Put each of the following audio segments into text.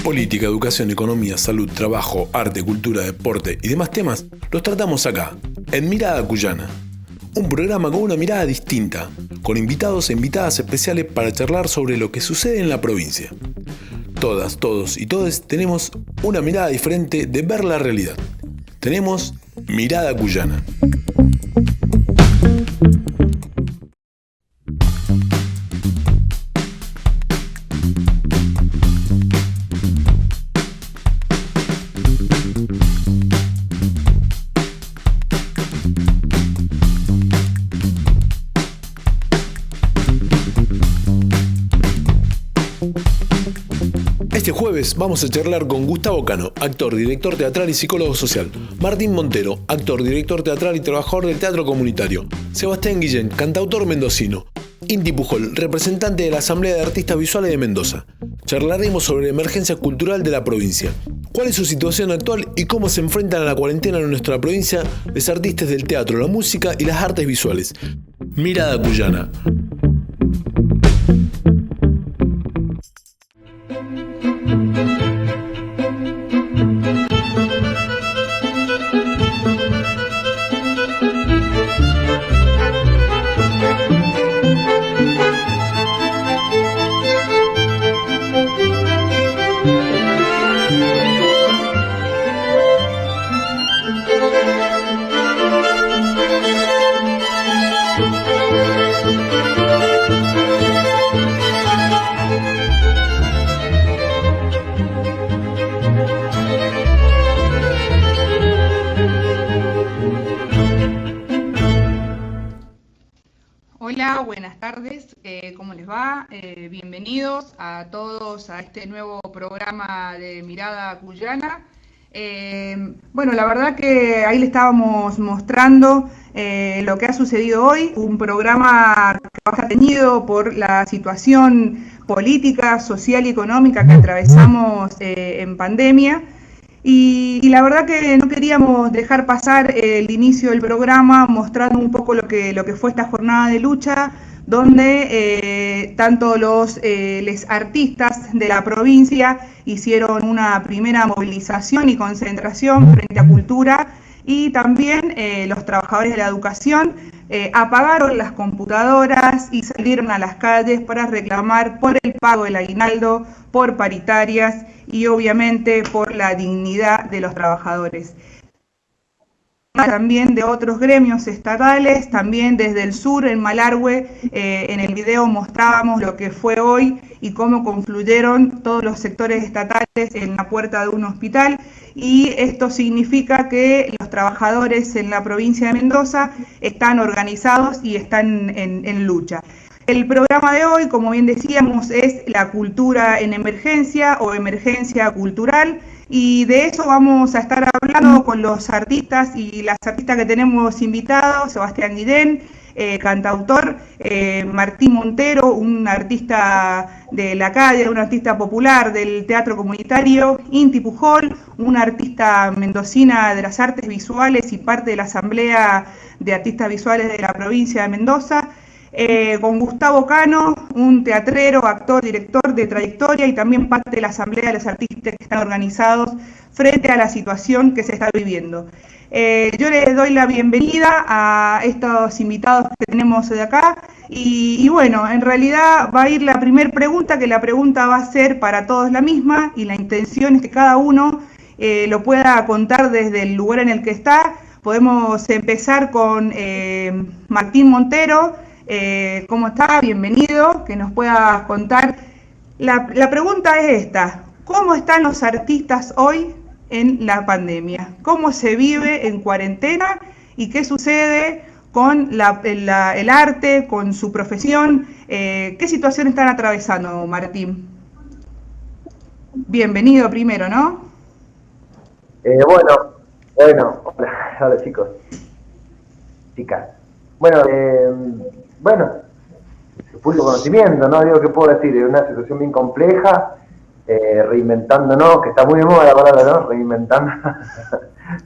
Política, educación, economía, salud, trabajo, arte, cultura, deporte y demás temas los tratamos acá, en Mirada Cuyana. Un programa con una mirada distinta, con invitados e invitadas especiales para charlar sobre lo que sucede en la provincia. Todas, todos y todes tenemos una mirada diferente de ver la realidad. Tenemos Mirada Cuyana. Este jueves vamos a charlar con Gustavo Cano, actor, director teatral y psicólogo social; Martín Montero, actor, director teatral y trabajador del teatro comunitario; Sebastián Guillén, cantautor mendocino; Inti Pujol, representante de la Asamblea de Artistas Visuales de Mendoza. Charlaremos sobre la emergencia cultural de la provincia, cuál es su situación actual y cómo se enfrentan a la cuarentena en nuestra provincia los artistas del teatro, la música y las artes visuales. Mirada Cuyana. Hola, buenas tardes, ¿cómo les va? Bienvenidos a todos a este nuevo programa de Mirada Cuyana. Bueno, la verdad que ahí le estábamos mostrando lo que ha sucedido hoy, un programa que ha tenido por la situación política, social y económica que atravesamos en pandemia. Y la verdad que no queríamos dejar pasar el inicio del programa mostrando un poco lo que fue esta jornada de lucha, donde tanto los artistas de la provincia hicieron una primera movilización y concentración frente a Cultura, y también los trabajadores de la educación apagaron las computadoras y salieron a las calles para reclamar por el pago del aguinaldo, por paritarias y obviamente por la dignidad de los trabajadores. También de otros gremios estatales, también desde el sur, en Malargüe, en el video mostrábamos lo que fue hoy y cómo confluyeron todos los sectores estatales en la puerta de un hospital, y esto significa que los trabajadores en la provincia de Mendoza están organizados y están en lucha. El programa de hoy, como bien decíamos, es la cultura en emergencia o emergencia cultural, y de eso vamos a estar hablando con los artistas y las artistas que tenemos invitados: Sebastián Guillén, cantautor; Martín Montero, un artista de la calle, un artista popular del teatro comunitario; Inti Pujol, una artista mendocina de las artes visuales y parte de la Asamblea de Artistas Visuales de la provincia de Mendoza; con Gustavo Cano, un teatrero, actor, director de trayectoria y también parte de la Asamblea de los Artistas que están organizados frente a la situación que se está viviendo. Yo les doy la bienvenida a estos invitados que tenemos de acá, y bueno, en realidad va a ir la primera pregunta, que la pregunta va a ser para todos la misma, y la intención es que cada uno lo pueda contar desde el lugar en el que está. Podemos empezar con Martín Montero. ¿Cómo está? Bienvenido, que nos pueda contar. La pregunta es esta: ¿cómo están los artistas hoy en la pandemia? ¿Cómo se vive en cuarentena? ¿Y qué sucede con el arte, con su profesión? ¿Qué situación están atravesando, Martín? Bienvenido primero, ¿no? Bueno, hola chicos, chicas. Bueno, público conocimiento, ¿no? Digo, ¿qué puedo decir? Es una situación bien compleja, reinventándonos, que está muy de moda la palabra, ¿no? Reinventando.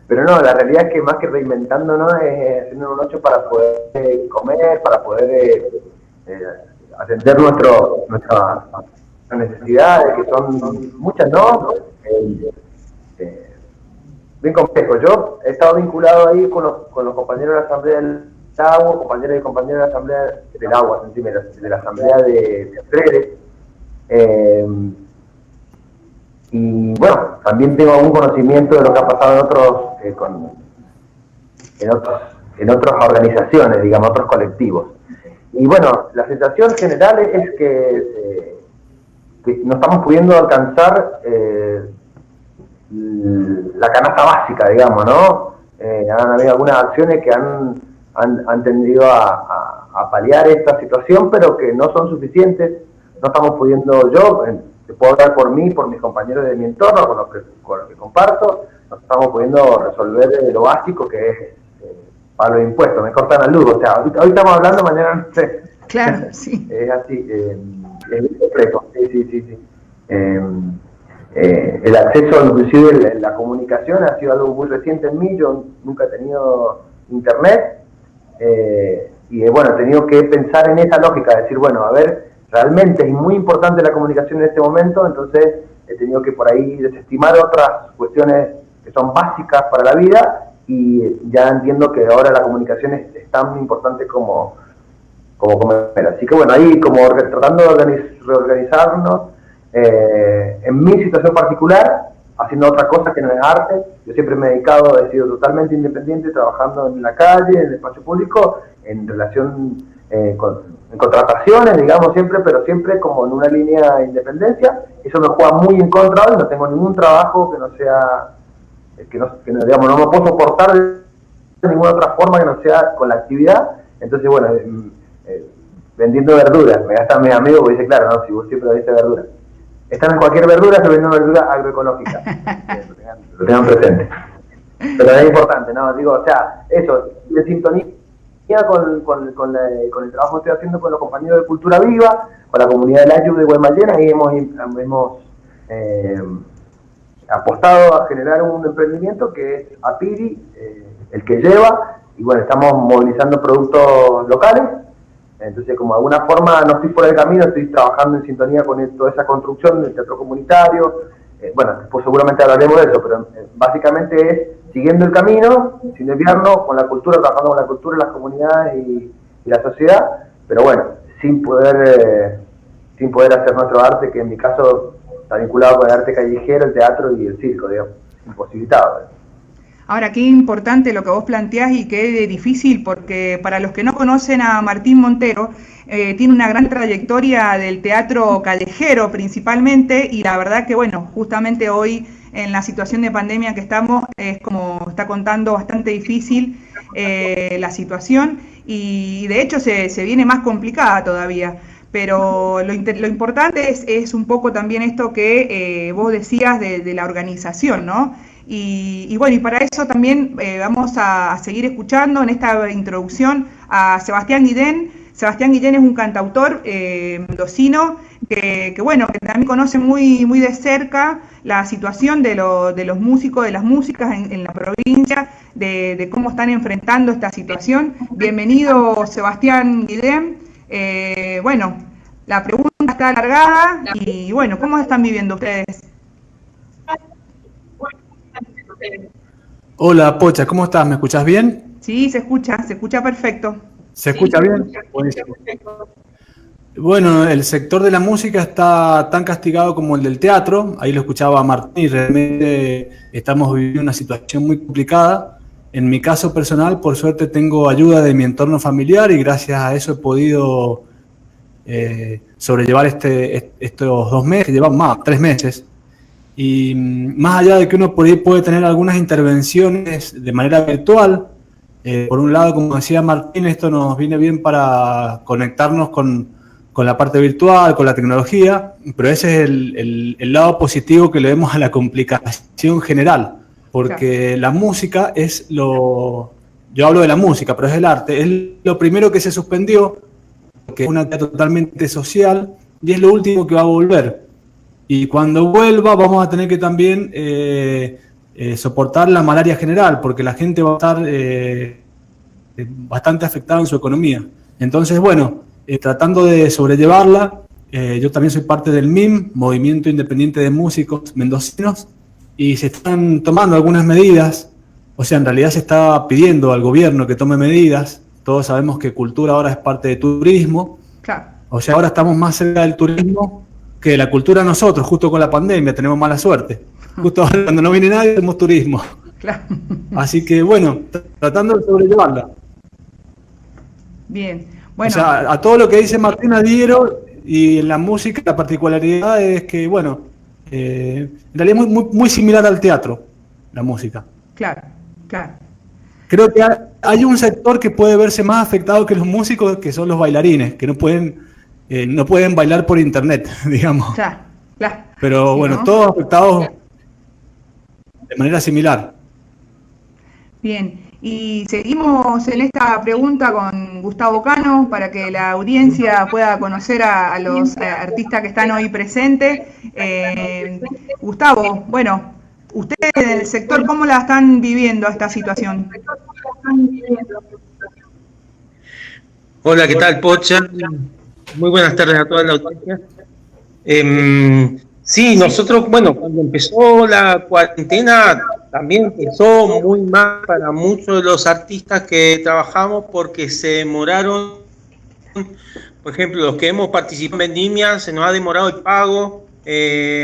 Pero no, la realidad es que más que reinventándonos es haciendo un ocho para poder comer, para poder atender nuestras necesidades, que son muchas, ¿no? Bien complejo. Yo he estado vinculado ahí con los compañeros de la Asamblea del Agua, compañeros y compañeras de la Asamblea del Agua, de la Asamblea de Freires. Y bueno, también tengo algún conocimiento de lo que ha pasado en otras organizaciones, digamos, otros colectivos. Y bueno, la sensación general es que no estamos pudiendo alcanzar la canasta básica, digamos, ¿no? Han habido algunas acciones que han tendido a paliar esta situación, pero que no son suficientes. No estamos pudiendo, te puedo hablar por mí, por mis compañeros de mi entorno, con los que comparto, no estamos pudiendo resolver lo básico que es pago de impuestos. Me cortan la luz, o sea, hoy estamos hablando, mañana no sé. Claro, sí. Es así, es complejo, sí. El acceso, inclusive la comunicación, ha sido algo muy reciente en mí. Yo nunca he tenido internet, y bueno, he tenido que pensar en esa lógica, decir, bueno, a ver, realmente es muy importante la comunicación en este momento, entonces he tenido que por ahí desestimar otras cuestiones que son básicas para la vida, y ya entiendo que ahora la comunicación es tan importante como comer. Así que bueno, ahí como tratando de reorganizarnos, en mi situación particular, haciendo otra cosa que no es arte. Yo siempre me he dedicado, he sido totalmente independiente, trabajando en la calle, en el espacio público, en relación en contrataciones, digamos, pero siempre como en una línea de independencia. Eso me juega muy en contra hoy. No tengo ningún trabajo que no sea, digamos, no me puedo soportar de ninguna otra forma que no sea con la actividad. Entonces, bueno, vendiendo verduras, me gastan mis amigos porque dice, claro, no, si vos siempre vendiste verduras. Están en cualquier verdura, se venden verdura agroecológica. Lo tengan presente. Pero es importante, ¿no? Digo, o sea, eso, de sintonía con el trabajo que estoy haciendo con los compañeros de Cultura Viva, con la comunidad del Ayu de Guaymallén. Ahí hemos apostado a generar un emprendimiento que es Apiri, el que lleva, y bueno, estamos movilizando productos locales. Entonces, como de alguna forma no estoy por el camino, estoy trabajando en sintonía con toda esa construcción del teatro comunitario. Bueno, después seguramente hablaremos de eso, pero básicamente es siguiendo el camino, sin desviarnos, con la cultura, trabajando con la cultura, las comunidades y la sociedad, pero bueno, sin poder hacer nuestro arte, que en mi caso está vinculado con el arte callejero, el teatro y el circo, digamos, imposibilitado. Ahora, qué importante lo que vos planteás y qué difícil, porque para los que no conocen a Martín Montero, tiene una gran trayectoria del teatro callejero principalmente, y la verdad que, bueno, justamente hoy en la situación de pandemia que estamos, es como está contando, bastante difícil la situación, y de hecho se viene más complicada todavía. Pero lo importante es un poco también esto que vos decías de la organización, ¿no? Y bueno, y para eso también vamos a seguir escuchando en esta introducción a Sebastián Guillén. Sebastián Guillén es un cantautor mendocino que bueno, que también conoce muy de cerca la situación de los músicos, de las músicas en la provincia, de cómo están enfrentando esta situación. Bienvenido, Sebastián Guillén. Bueno, la pregunta está alargada y bueno, ¿cómo están viviendo ustedes? Hola, Pocha, ¿cómo estás? ¿Me escuchás bien? Sí, se escucha perfecto. ¿Se escucha bien? Buenísimo. Bueno, el sector de la música está tan castigado como el del teatro. Ahí lo escuchaba Martín y realmente estamos viviendo una situación muy complicada. En mi caso personal, por suerte, tengo ayuda de mi entorno familiar y gracias a eso he podido sobrellevar estos 2 meses, llevamos más, 3 meses. Y más allá de que uno por ahí puede tener algunas intervenciones de manera virtual, por un lado, como decía Martín, esto nos viene bien para conectarnos con la parte virtual, con la tecnología, pero ese es el lado positivo que le vemos a la complicación general, porque la música es yo hablo de la música, pero es el arte, es lo primero que se suspendió, que es una actividad totalmente social, y es lo último que va a volver. Y cuando vuelva vamos a tener que también soportar la malaria general, porque la gente va a estar bastante afectada en su economía. Entonces, bueno, tratando de sobrellevarla. Yo también soy parte del MIM, Movimiento Independiente de Músicos Mendocinos, y se están tomando algunas medidas. O sea, en realidad se está pidiendo al gobierno que tome medidas. Todos sabemos que cultura ahora es parte de turismo. Claro. O sea, ahora estamos más cerca del turismo que de la cultura nosotros, justo con la pandemia, tenemos mala suerte. Justo ahora, cuando no viene nadie, hacemos turismo. Claro. Así que, bueno, tratando de sobrellevarla. Bien. Bueno. O sea, a todo lo que dice Martín adhiero, y en la música la particularidad es que, bueno, en realidad es muy similar al teatro, la música. Claro, claro. Creo que hay un sector que puede verse más afectado que los músicos, que son los bailarines, que no pueden bailar por internet, digamos. Claro, claro. Pero sí, bueno, ¿no? todos afectados de manera similar. Bien, y seguimos en esta pregunta con Gustavo Cano para que la audiencia pueda conocer a los artistas que están hoy presentes. Gustavo, bueno, ustedes en el sector, ¿cómo la están viviendo esta situación? Hola, ¿qué tal, Pocha? Muy buenas tardes a toda la audiencia. Sí, nosotros, bueno, cuando empezó la cuarentena, también empezó muy mal para muchos de los artistas que trabajamos porque se demoraron. Por ejemplo, los que hemos participado en Vendimia, se nos ha demorado el pago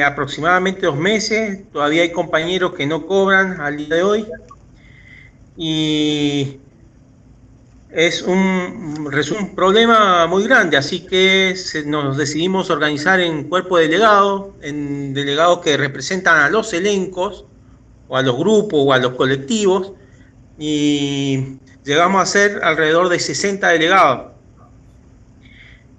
aproximadamente 2 meses. Todavía hay compañeros que no cobran al día de hoy. Y es un problema muy grande, así que nos decidimos organizar en cuerpo de delegados, en delegados que representan a los elencos, o a los grupos, o a los colectivos, y llegamos a ser alrededor de 60 delegados.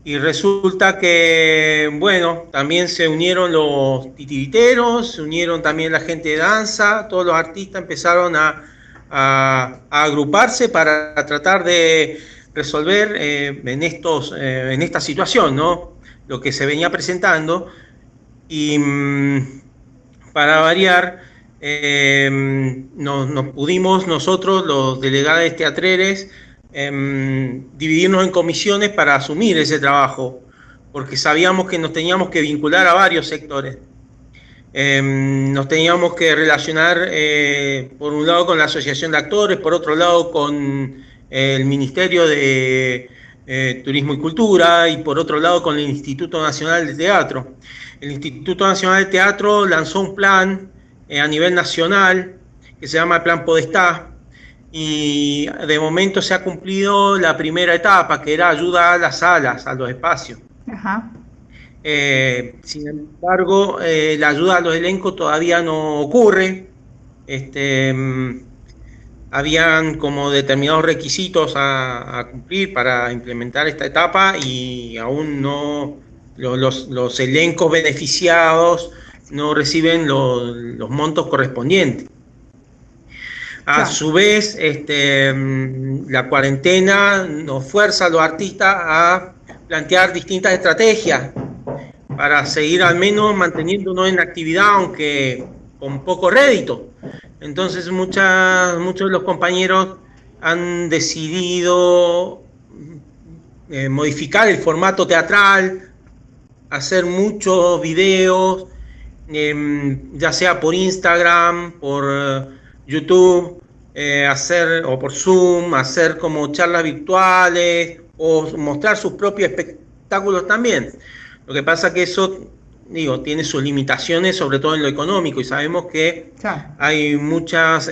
Y resulta que, bueno, también se unieron los titiriteros, se unieron también la gente de danza, todos los artistas empezaron a agruparse para tratar de resolver en esta situación, ¿no? Lo que se venía presentando. Y para variar, nos pudimos nosotros, los delegados teatreles, dividirnos en comisiones para asumir ese trabajo, porque sabíamos que nos teníamos que vincular a varios sectores. Nos teníamos que relacionar por un lado con la Asociación de Actores, por otro lado con el Ministerio de Turismo y Cultura, y por otro lado con el Instituto Nacional de Teatro. El Instituto Nacional de Teatro lanzó un plan a nivel nacional que se llama el Plan Podestá, y de momento se ha cumplido la primera etapa, que era ayuda a las salas, a los espacios. Ajá. Sin embargo, la ayuda a los elencos todavía no ocurre. Habían como determinados requisitos a cumplir para implementar esta etapa, y aún no los elencos beneficiados no reciben los montos correspondientes. A su vez, la cuarentena nos fuerza a los artistas a plantear distintas estrategias para seguir al menos manteniéndonos en actividad, aunque con poco rédito. Entonces muchos de los compañeros han decidido modificar el formato teatral, hacer muchos videos, ya sea por Instagram, por YouTube, o por Zoom, hacer como charlas virtuales, o mostrar sus propios espectáculos también. Lo que pasa es que eso, tiene sus limitaciones, sobre todo en lo económico, y sabemos que hay muchos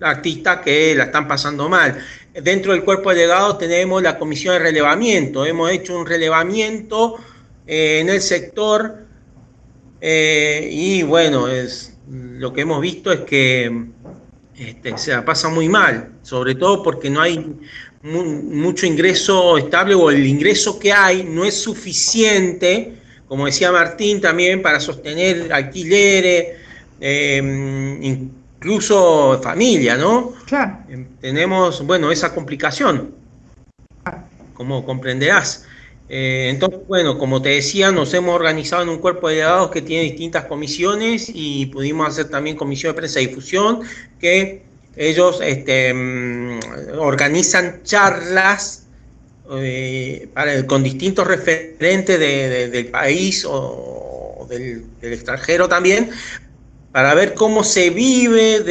artistas que la están pasando mal. Dentro del cuerpo delegado tenemos la comisión de relevamiento. Hemos hecho un relevamiento en el sector, y bueno, lo que hemos visto es que se la pasa muy mal, sobre todo porque no hay mucho ingreso estable, o el ingreso que hay no es suficiente, como decía Martín también, para sostener alquileres, incluso familia, ¿no? Claro. Tenemos, esa complicación, como comprenderás. Entonces, como te decía, nos hemos organizado en un cuerpo de delegados que tiene distintas comisiones, y pudimos hacer también comisión de prensa y difusión, que ellos organizan charlas con distintos referentes del país o del extranjero también, para ver cómo se vive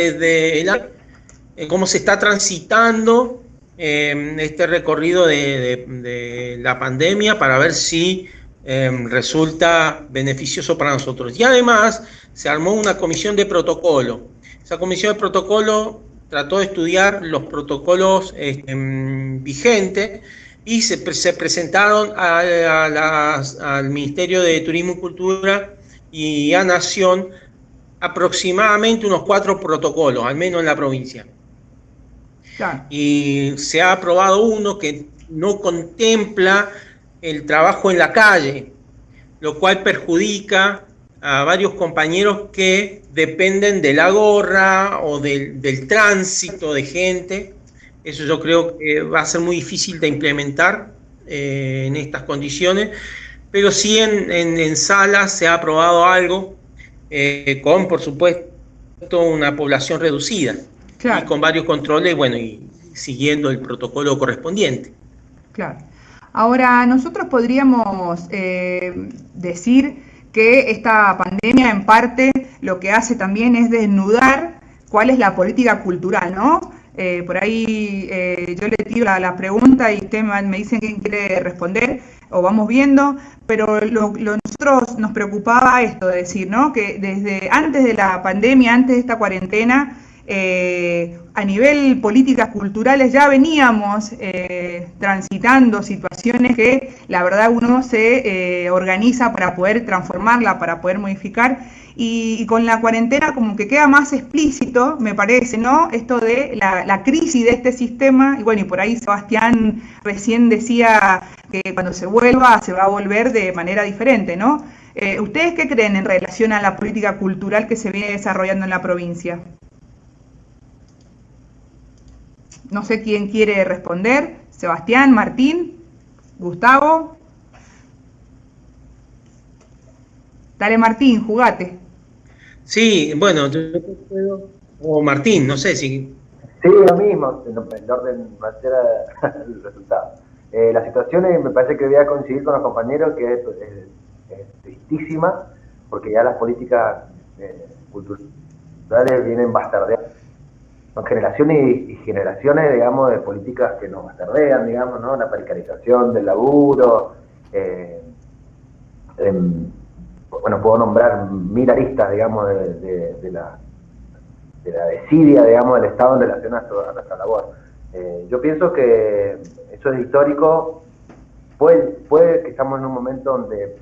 cómo se está transitando este recorrido de la pandemia, para ver si resulta beneficioso para nosotros. Y además se armó una comisión de protocolo. Esa comisión de protocolo trató de estudiar los protocolos vigentes y se presentaron al Ministerio de Turismo y Cultura y a Nación aproximadamente unos 4 protocolos, al menos en la provincia. Claro. Y se ha aprobado uno que no contempla el trabajo en la calle, lo cual perjudica a varios compañeros que dependen de la gorra o del tránsito de gente. Eso yo creo que va a ser muy difícil de implementar en estas condiciones, pero sí en salas se ha aprobado algo con, por supuesto, una población reducida. Claro. Y con varios controles, bueno, y siguiendo el protocolo correspondiente. Claro. Ahora, nosotros podríamos decir que esta pandemia en parte lo que hace también es desnudar cuál es la política cultural, ¿no? Por ahí yo le tiro la pregunta y usted me dicen quién quiere responder, o vamos viendo, pero nosotros nos preocupaba esto, de decir, ¿no? Que desde antes de la pandemia, antes de esta cuarentena, a nivel políticas culturales ya veníamos transitando situaciones que la verdad uno se organiza para poder transformarla, para poder modificar, y con la cuarentena como que queda más explícito, me parece, ¿no? Esto de la crisis de este sistema, y bueno, y por ahí Sebastián recién decía que cuando se vuelva, se va a volver de manera diferente, ¿no? ¿Ustedes qué creen en relación a la política cultural que se viene desarrollando en la provincia? No sé quién quiere responder. Sebastián, Martín, Gustavo. Dale, Martín, jugate. Sí, bueno, yo puedo. O Martín, no sé si. Sí, lo mismo, en orden era el resultado. La situación me parece que voy a coincidir con los compañeros que es tristísima, porque ya las políticas culturales vienen bastardeadas. Son generaciones y generaciones, digamos, de políticas que nos bastardean, digamos, ¿no? La precarización del laburo, bueno, puedo nombrar 1000 aristas, digamos, de la desidia, digamos, del Estado en relación a nuestra labor. Yo pienso que eso es histórico. Puede que estamos en un momento donde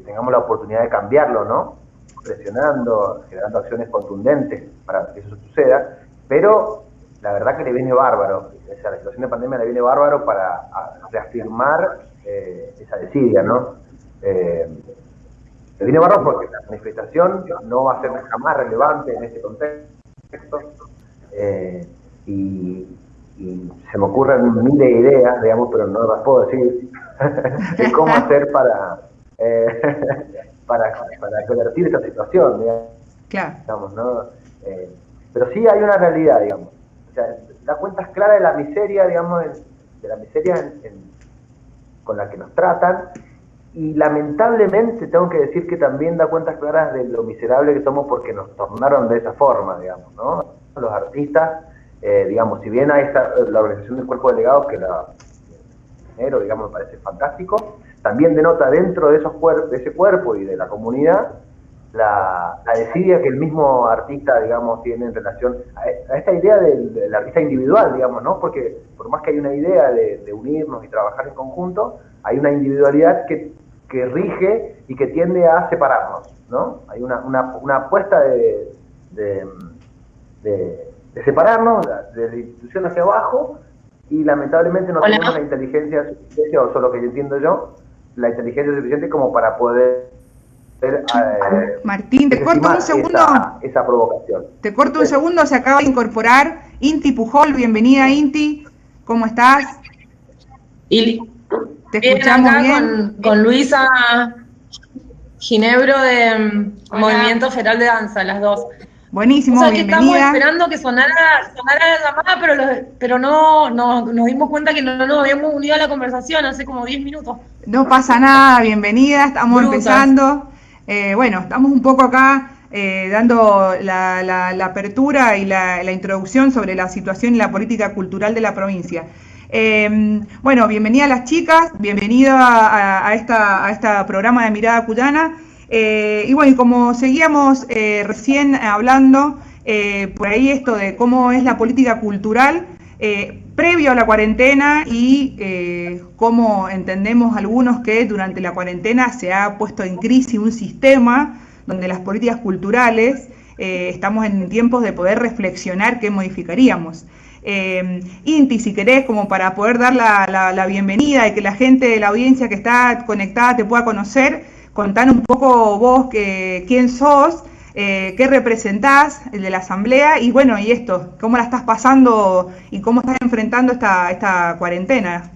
tengamos la oportunidad de cambiarlo, ¿no? Presionando, generando acciones contundentes para que eso suceda. Pero la verdad que le viene bárbaro, o sea, la situación de pandemia le viene bárbaro para reafirmar esa desidia, ¿no? Le viene bárbaro porque la manifestación no va a ser jamás relevante en este contexto, y se me ocurren miles de ideas, digamos, pero no las puedo decir, de cómo hacer para revertir esta situación, digamos, ¿no? Pero sí hay una realidad, digamos. O sea, da cuentas claras de la miseria, digamos, de la miseria con la que nos tratan, y lamentablemente tengo que decir que también da cuentas claras de lo miserable que somos porque nos tornaron de esa forma, digamos, ¿no? Los artistas, digamos, si bien hay la organización del cuerpo delegado, que digamos, me parece fantástico, también denota dentro de ese cuerpo y de la comunidad la desidia que el mismo artista, digamos, tiene en relación a esta idea del artista individual, digamos, ¿no? Porque por más que hay una idea de unirnos y trabajar en conjunto, hay una individualidad que rige y que tiende a separarnos, ¿no? Hay una apuesta de separarnos de la institución hacia abajo, y lamentablemente no tenemos la inteligencia suficiente, o solo que yo entiendo yo, la inteligencia suficiente como para poder Martín, te corto un segundo. Esa provocación. Te corto un segundo, se acaba de incorporar Inti Pujol. Bienvenida, Inti. ¿Cómo estás? Te escuchamos bien. Con Luisa Ginebro de Movimiento Federal de Danza, las dos. Buenísimo, O sea, que estamos bienvenida. esperando que sonara la llamada, pero no nos dimos cuenta que no nos habíamos unido a la conversación hace como 10 minutos. No pasa nada, bienvenida, estamos Brutas. empezando. Bueno, estamos un poco acá dando la apertura y la introducción sobre la situación y la política cultural de la provincia. Bueno, bienvenida a las chicas, bienvenida a esta programa de Mirada Cuyana. Y bueno, y como seguíamos recién hablando, por ahí esto de cómo es la política cultural previo a la cuarentena y cómo entendemos algunos que durante la cuarentena se ha puesto en crisis un sistema donde las políticas culturales estamos en tiempos de poder reflexionar qué modificaríamos. Inti, si querés, como para poder dar la bienvenida y que la gente de la audiencia que está conectada te pueda conocer, contanos un poco vos quién sos, qué representás de la asamblea y bueno, y esto, cómo la estás pasando y cómo estás enfrentando esta cuarentena.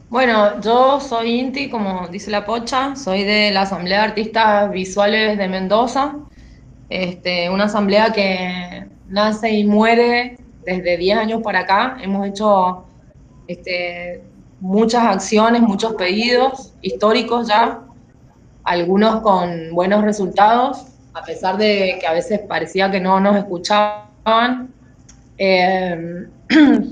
Bueno, yo soy Inti, como dice la Pocha, soy de la Asamblea de Artistas Visuales de Mendoza, una asamblea que nace y muere desde 10 años para acá. Hemos hecho muchas acciones, muchos pedidos históricos ya, algunos con buenos resultados, a pesar de que a veces parecía que no nos escuchaban,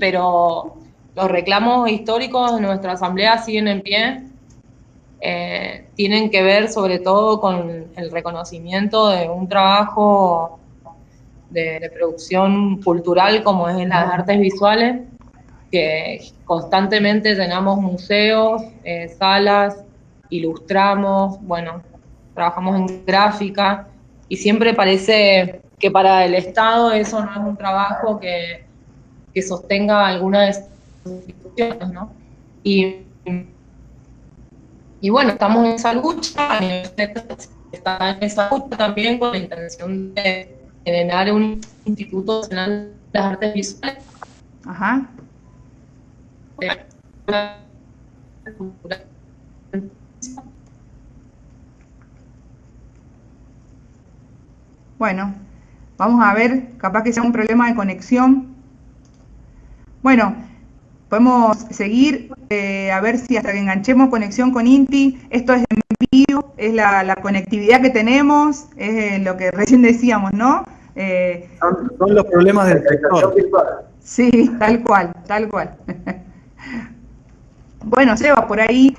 pero los reclamos históricos de nuestra asamblea siguen en pie. Tienen que ver sobre todo con el reconocimiento de un trabajo de producción cultural como es las artes visuales, que constantemente llenamos museos, salas, ilustramos, bueno, trabajamos en gráfica, y siempre parece que para el Estado eso no es un trabajo que sostenga alguna de sus instituciones, ¿no? Y bueno, estamos en esa lucha, está en esa lucha también con la intención de generar un Instituto Nacional de las Artes Visuales. Ajá. Bueno, vamos a ver, capaz que sea un problema de conexión. Bueno, podemos seguir, a ver si hasta que enganchemos conexión con Inti. Esto es en vivo, es la conectividad que tenemos, es lo que recién decíamos, ¿no? Son los problemas del sector. Sí, tal cual, tal cual. Bueno, Seba, por ahí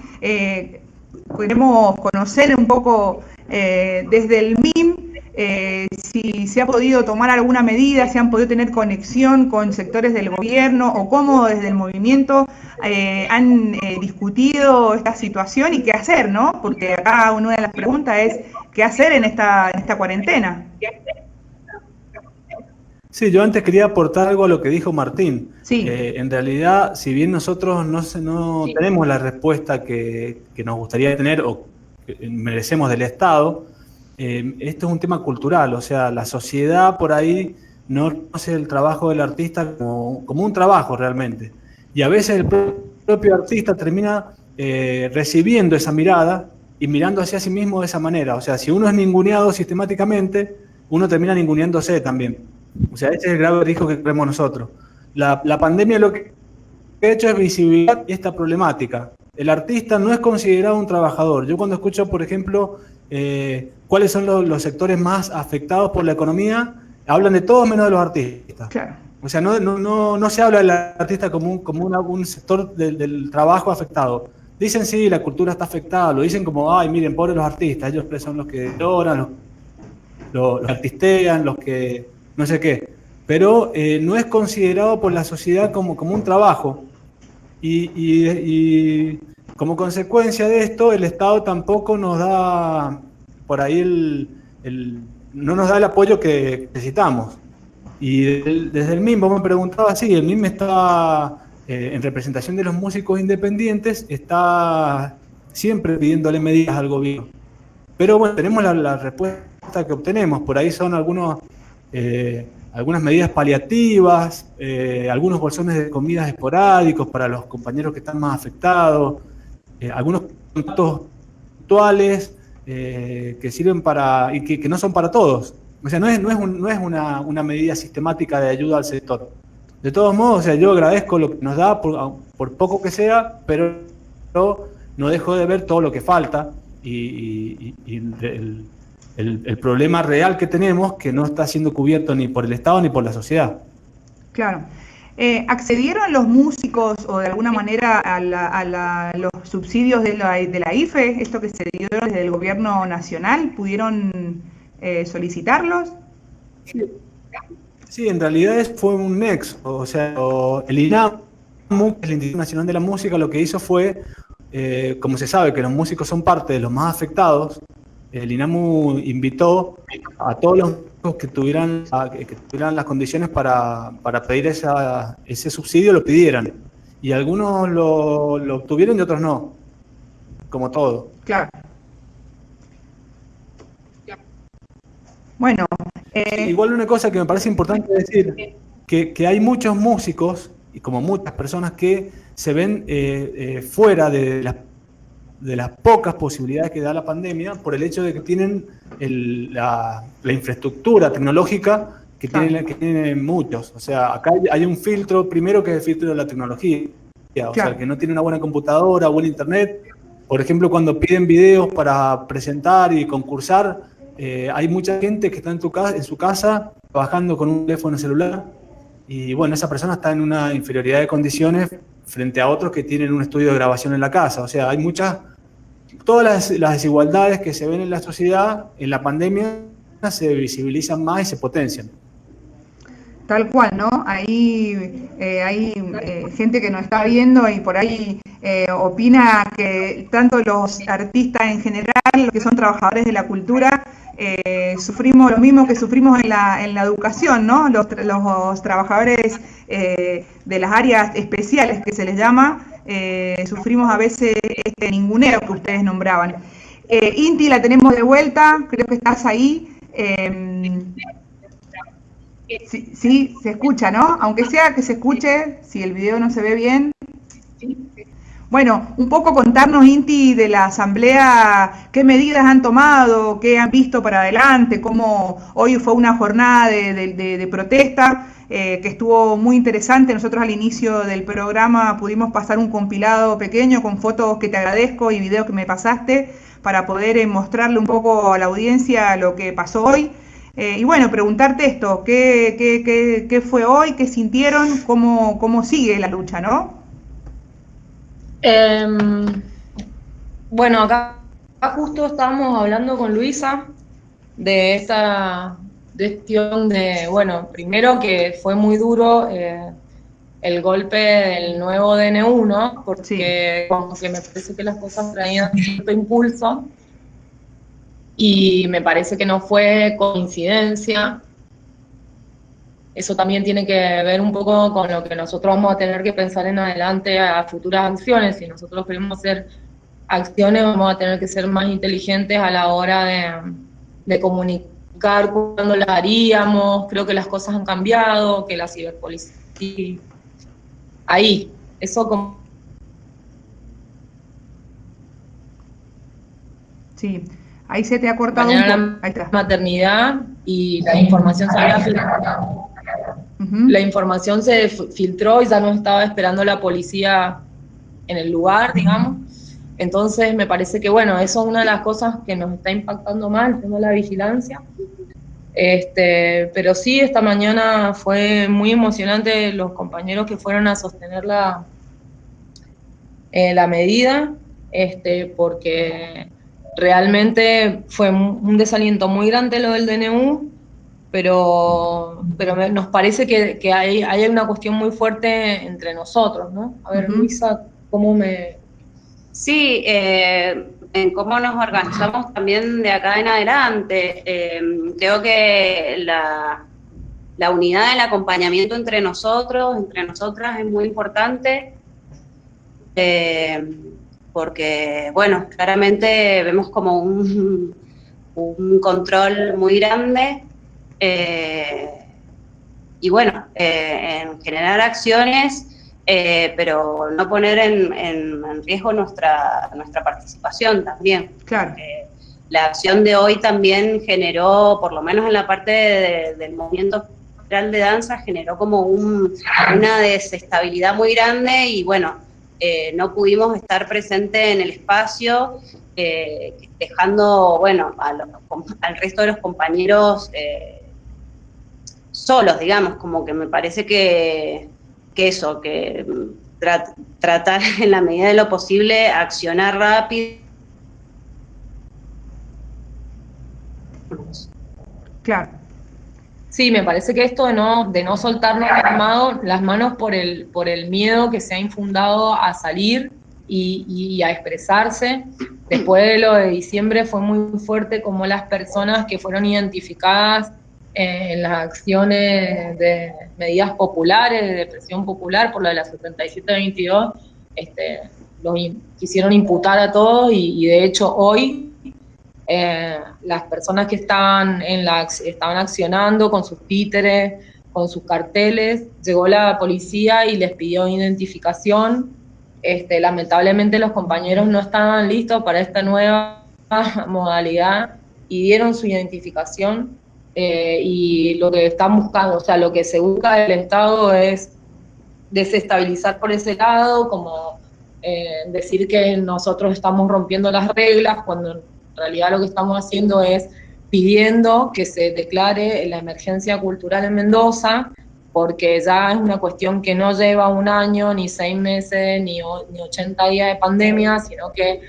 queremos conocer un poco desde el MIM si se ha podido tomar alguna medida, si han podido tener conexión con sectores del gobierno o cómo desde el movimiento han discutido esta situación y qué hacer, ¿no? Porque acá una de las preguntas es qué hacer en esta cuarentena. Sí, yo antes quería aportar algo a lo que dijo Martín. Sí. En realidad, si bien nosotros no tenemos la respuesta que nos gustaría tener o que merecemos del Estado, esto es un tema cultural, o sea, la sociedad por ahí no reconoce el trabajo del artista como un trabajo realmente. Y a veces el propio artista termina recibiendo esa mirada y mirando hacia sí mismo de esa manera. O sea, si uno es ninguneado sistemáticamente, uno termina ninguneándose también. O sea, ese es el grave riesgo que creemos nosotros. La pandemia lo que ha hecho es visibilizar esta problemática. El artista no es considerado un trabajador. Yo cuando escucho, por ejemplo, cuáles son los sectores más afectados por la economía, hablan de todos menos de los artistas. Claro. O sea, no se habla del artista como un sector del trabajo afectado. Dicen sí, la cultura está afectada, lo dicen como, ay, miren, pobres los artistas, ellos son los que lloran, los que artistean, los que no sé qué. Pero no es considerado por la sociedad como un trabajo. Y como consecuencia de esto, el Estado tampoco nos da por ahí no nos da el apoyo que necesitamos. Y desde el MIM, vos me preguntabas, sí, el MIM está en representación de los músicos independientes, está siempre pidiéndole medidas al gobierno. Pero bueno, tenemos la respuesta que obtenemos, por ahí son algunas medidas paliativas, algunos bolsones de comidas esporádicos para los compañeros que están más afectados, algunos contactos puntuales, que sirven para, y que no son para todos. O sea, no es una medida sistemática de ayuda al sector. De todos modos, o sea, yo agradezco lo que nos da, por poco que sea, pero no dejo de ver todo lo que falta y el problema real que tenemos, que no está siendo cubierto ni por el Estado ni por la sociedad. Claro. ¿Accedieron los músicos o de alguna manera a los subsidios de la IFE, esto que se dio desde el gobierno nacional? ¿Pudieron solicitarlos? Sí, en realidad fue un nexo. O sea, el INAMU, el Instituto Nacional de la Música, lo que hizo fue, como se sabe que los músicos son parte de los más afectados, el INAMU invitó a todos los músicos que tuvieran las condiciones para pedir ese subsidio, lo pidieran. Y algunos lo obtuvieron y otros no, como todo. Claro. Bueno. Igual una cosa que me parece importante decir, que hay muchos músicos, y como muchas personas, que se ven fuera de las pocas posibilidades que da la pandemia por el hecho de que tienen la infraestructura tecnológica que tienen muchos. O sea, acá hay un filtro, primero, que es el filtro de la tecnología. O sea, que no tiene una buena computadora, buen internet. Por ejemplo, cuando piden videos para presentar y concursar, hay mucha gente que está en su casa trabajando con un teléfono celular y bueno, esa persona está en una inferioridad de condiciones frente a otros que tienen un estudio de grabación en la casa. O sea, hay todas las desigualdades que se ven en la sociedad, en la pandemia se visibilizan más y se potencian. Tal cual, ¿no? Ahí hay gente que nos está viendo y por ahí opina que tanto los artistas en general, los que son trabajadores de la cultura, sufrimos lo mismo que sufrimos en la educación, ¿no? Los trabajadores de las áreas especiales que se les llama, sufrimos a veces este ninguneo que ustedes nombraban. Inti, la tenemos de vuelta, creo que estás ahí. Sí, se escucha, ¿no? Aunque sea que se escuche, si el video no se ve bien. Bueno, un poco contarnos, Inti, de la asamblea, qué medidas han tomado, qué han visto para adelante, cómo hoy fue una jornada de protesta que estuvo muy interesante. Nosotros al inicio del programa pudimos pasar un compilado pequeño con fotos que te agradezco y videos que me pasaste para poder mostrarle un poco a la audiencia lo que pasó hoy. Y bueno, preguntarte esto, ¿qué fue hoy? ¿Qué sintieron? ¿Cómo sigue la lucha, no? Bueno, acá justo estábamos hablando con Luisa de esta cuestión de, bueno, primero que fue muy duro el golpe del nuevo DNU, ¿no? Porque como que me parece que las cosas traían cierto impulso y me parece que no fue coincidencia. Eso también tiene que ver un poco con lo que nosotros vamos a tener que pensar en adelante a futuras acciones. Si nosotros queremos hacer acciones, vamos a tener que ser más inteligentes a la hora de comunicar cuándo las haríamos. Creo que las cosas han cambiado, que la ciberpolicía... Ahí, eso como... Sí, ahí se te ha cortado un poco. Ahí está. Maternidad y la información se había filtrado. La información se filtró y ya no estaba esperando la policía en el lugar, digamos. Entonces me parece que, bueno, eso es una de las cosas que nos está impactando más, el tema de la vigilancia. Pero sí, esta mañana fue muy emocionante los compañeros que fueron a sostener la medida, porque realmente fue un desaliento muy grande lo del DNU, pero nos parece que hay una cuestión muy fuerte entre nosotros, ¿no? A ver, Luisa, ¿cómo me...? Sí, en cómo nos organizamos también de acá en adelante. Creo que la unidad, el acompañamiento entre nosotros, entre nosotras es muy importante, porque, bueno, claramente vemos como un control muy grande, y bueno, en generar acciones, pero no poner en riesgo nuestra participación también. Claro. la acción de hoy también generó, por lo menos en la parte del movimiento de danza, generó como una desestabilidad muy grande y bueno, no pudimos estar presentes en el espacio, dejando, bueno, al resto de los compañeros solos, digamos, como que me parece que eso, que tratar en la medida de lo posible, accionar rápido. Claro. Sí, me parece que esto de no soltarnos las manos por el miedo que se ha infundado a salir y a expresarse. Después de lo de diciembre fue muy fuerte como las personas que fueron identificadas en las acciones de medidas populares, de presión popular por la de la 7722, los quisieron imputar a todos y de hecho hoy las personas que estaban accionando con sus títeres, con sus carteles, llegó la policía y les pidió identificación. Lamentablemente los compañeros no estaban listos para esta nueva modalidad y dieron su identificación, y lo que están buscando, o sea, lo que se busca del Estado es desestabilizar por ese lado, como decir que nosotros estamos rompiendo las reglas, cuando en realidad lo que estamos haciendo es pidiendo que se declare la emergencia cultural en Mendoza, porque ya es una cuestión que no lleva un año, ni 6 meses, ni 80 días de pandemia, sino que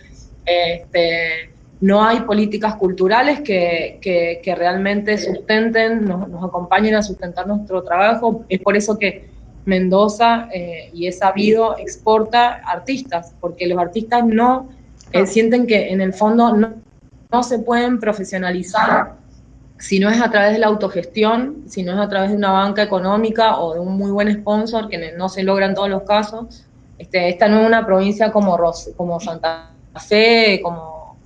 no hay políticas culturales que realmente sustenten, nos acompañen a sustentar nuestro trabajo. Es por eso que Mendoza, y es sabido, exporta artistas, porque los artistas no sienten que en el fondo no se pueden profesionalizar si no es a través de la autogestión, si no es a través de una banca económica o de un muy buen sponsor, que no se logra en todos los casos. Esta no es una provincia como Santa Fe, como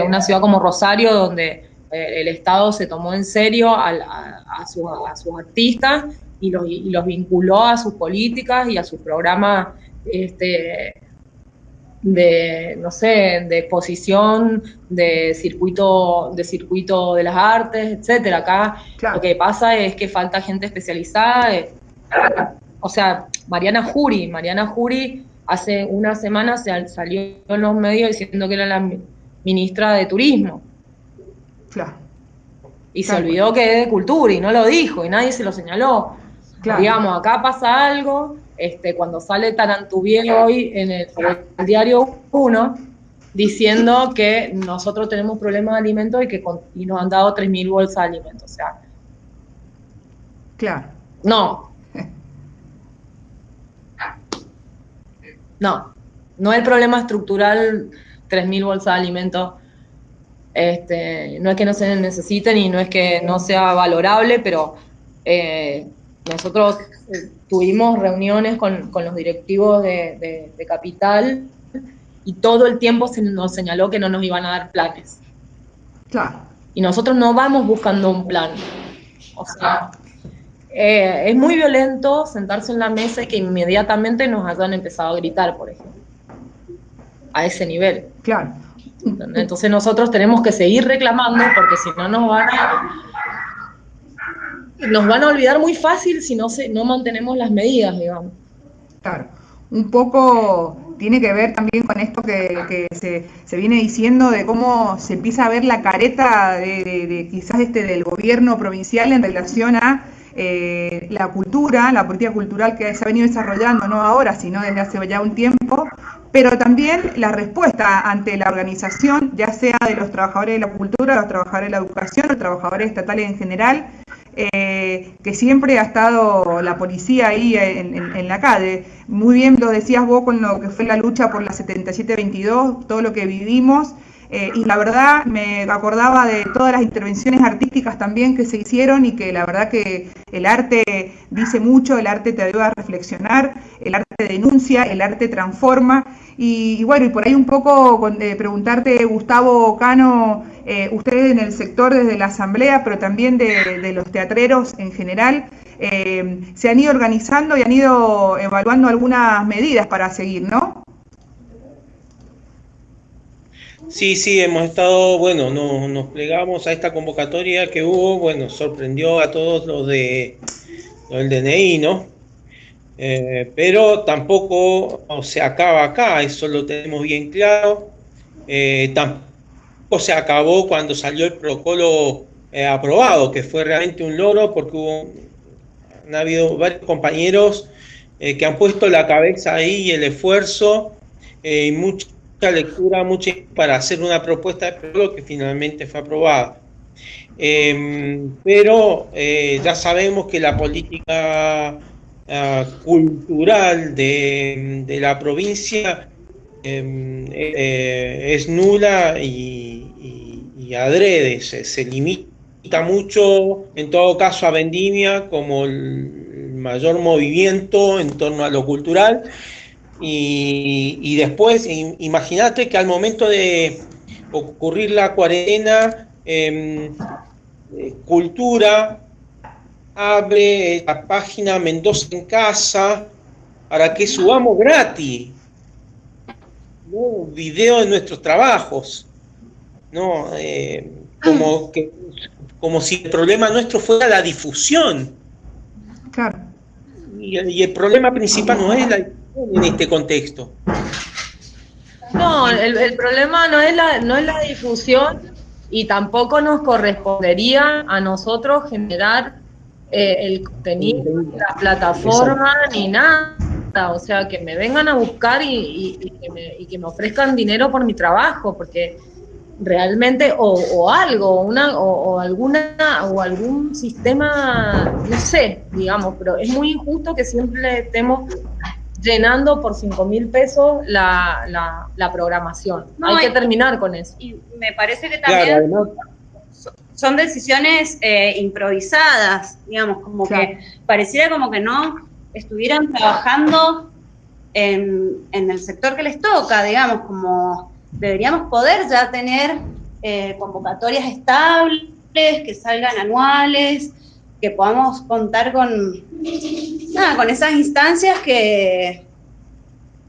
una ciudad como Rosario, donde el Estado se tomó en serio a sus artistas y los vinculó a sus políticas y a sus programas de exposición, de circuito de las artes, etcétera. Acá claro, lo que pasa es que falta gente especializada. O sea, Mariana Jury hace una semana salió en los medios diciendo que era la ministra de Turismo. Claro. Y se olvidó que es de Cultura y no lo dijo y nadie se lo señaló. Claro. Digamos, acá pasa algo. Cuando sale Tarantubié hoy en el diario 1 diciendo que nosotros tenemos problemas de alimentos y nos han dado 3.000 bolsas de alimentos. O sea, claro. No es el problema estructural 3.000 bolsas de alimentos. No es que no se necesiten y no es que no sea valorable, pero nosotros tuvimos reuniones con los directivos de Capital y todo el tiempo se nos señaló que no nos iban a dar planes. Claro. Y nosotros no vamos buscando un plan. O sea, es muy violento sentarse en la mesa y que inmediatamente nos hayan empezado a gritar, por ejemplo. A ese nivel. Claro. Entonces nosotros tenemos que seguir reclamando porque si no nos van a olvidar muy fácil si no mantenemos las medidas, digamos. Claro, un poco tiene que ver también con esto que se viene diciendo de cómo se empieza a ver la careta de quizás del gobierno provincial en relación a la cultura, la política cultural que se ha venido desarrollando, no ahora, sino desde hace ya un tiempo, pero también la respuesta ante la organización, ya sea de los trabajadores de la cultura, los trabajadores de la educación, los trabajadores estatales en general, que siempre ha estado la policía ahí en la calle. Muy bien lo decías vos con lo que fue la lucha por la 7722, todo lo que vivimos, y la verdad me acordaba de todas las intervenciones artísticas también que se hicieron y que la verdad que el arte dice mucho, el arte te ayuda a reflexionar, el arte denuncia, el arte transforma, y bueno, y por ahí un poco preguntarte, Gustavo Cano, ustedes en el sector desde la asamblea, pero también de los teatreros en general, se han ido organizando y han ido evaluando algunas medidas para seguir, ¿no? Sí, hemos estado, bueno, nos plegamos a esta convocatoria que hubo, bueno, sorprendió a todos los del DNI, ¿no? Pero tampoco se acaba acá, eso lo tenemos bien claro. Tampoco se acabó cuando salió el protocolo aprobado, que fue realmente un logro porque han habido varios compañeros que han puesto la cabeza ahí y el esfuerzo y mucha lectura, para hacer una propuesta de protocolo que finalmente fue aprobada. Pero ya sabemos que la política cultural de la provincia es nula y adrede, se limita mucho, en todo caso, a Vendimia como el mayor movimiento en torno a lo cultural. Y después, imagínate que al momento de ocurrir la cuarentena, Cultura abre la página Mendoza en Casa para que subamos gratis, ¿no? Video de nuestros trabajos, ¿no? Como si el problema nuestro fuera la difusión. Claro. Y el problema principal no es la difusión en este contexto. No, el problema no es la difusión, y tampoco nos correspondería a nosotros generar el contenido, la plataforma, ni nada. O sea, que me vengan a buscar y que me ofrezcan dinero por mi trabajo, porque realmente, o algún sistema, no sé, digamos, pero es muy injusto que siempre estemos llenando por 5.000 pesos la programación. No, hay que terminar con eso. Y me parece que también son decisiones improvisadas, digamos, como que pareciera como que no estuvieran trabajando en el sector que les toca, digamos, como deberíamos poder ya tener convocatorias estables, que salgan anuales, que podamos contar con esas instancias que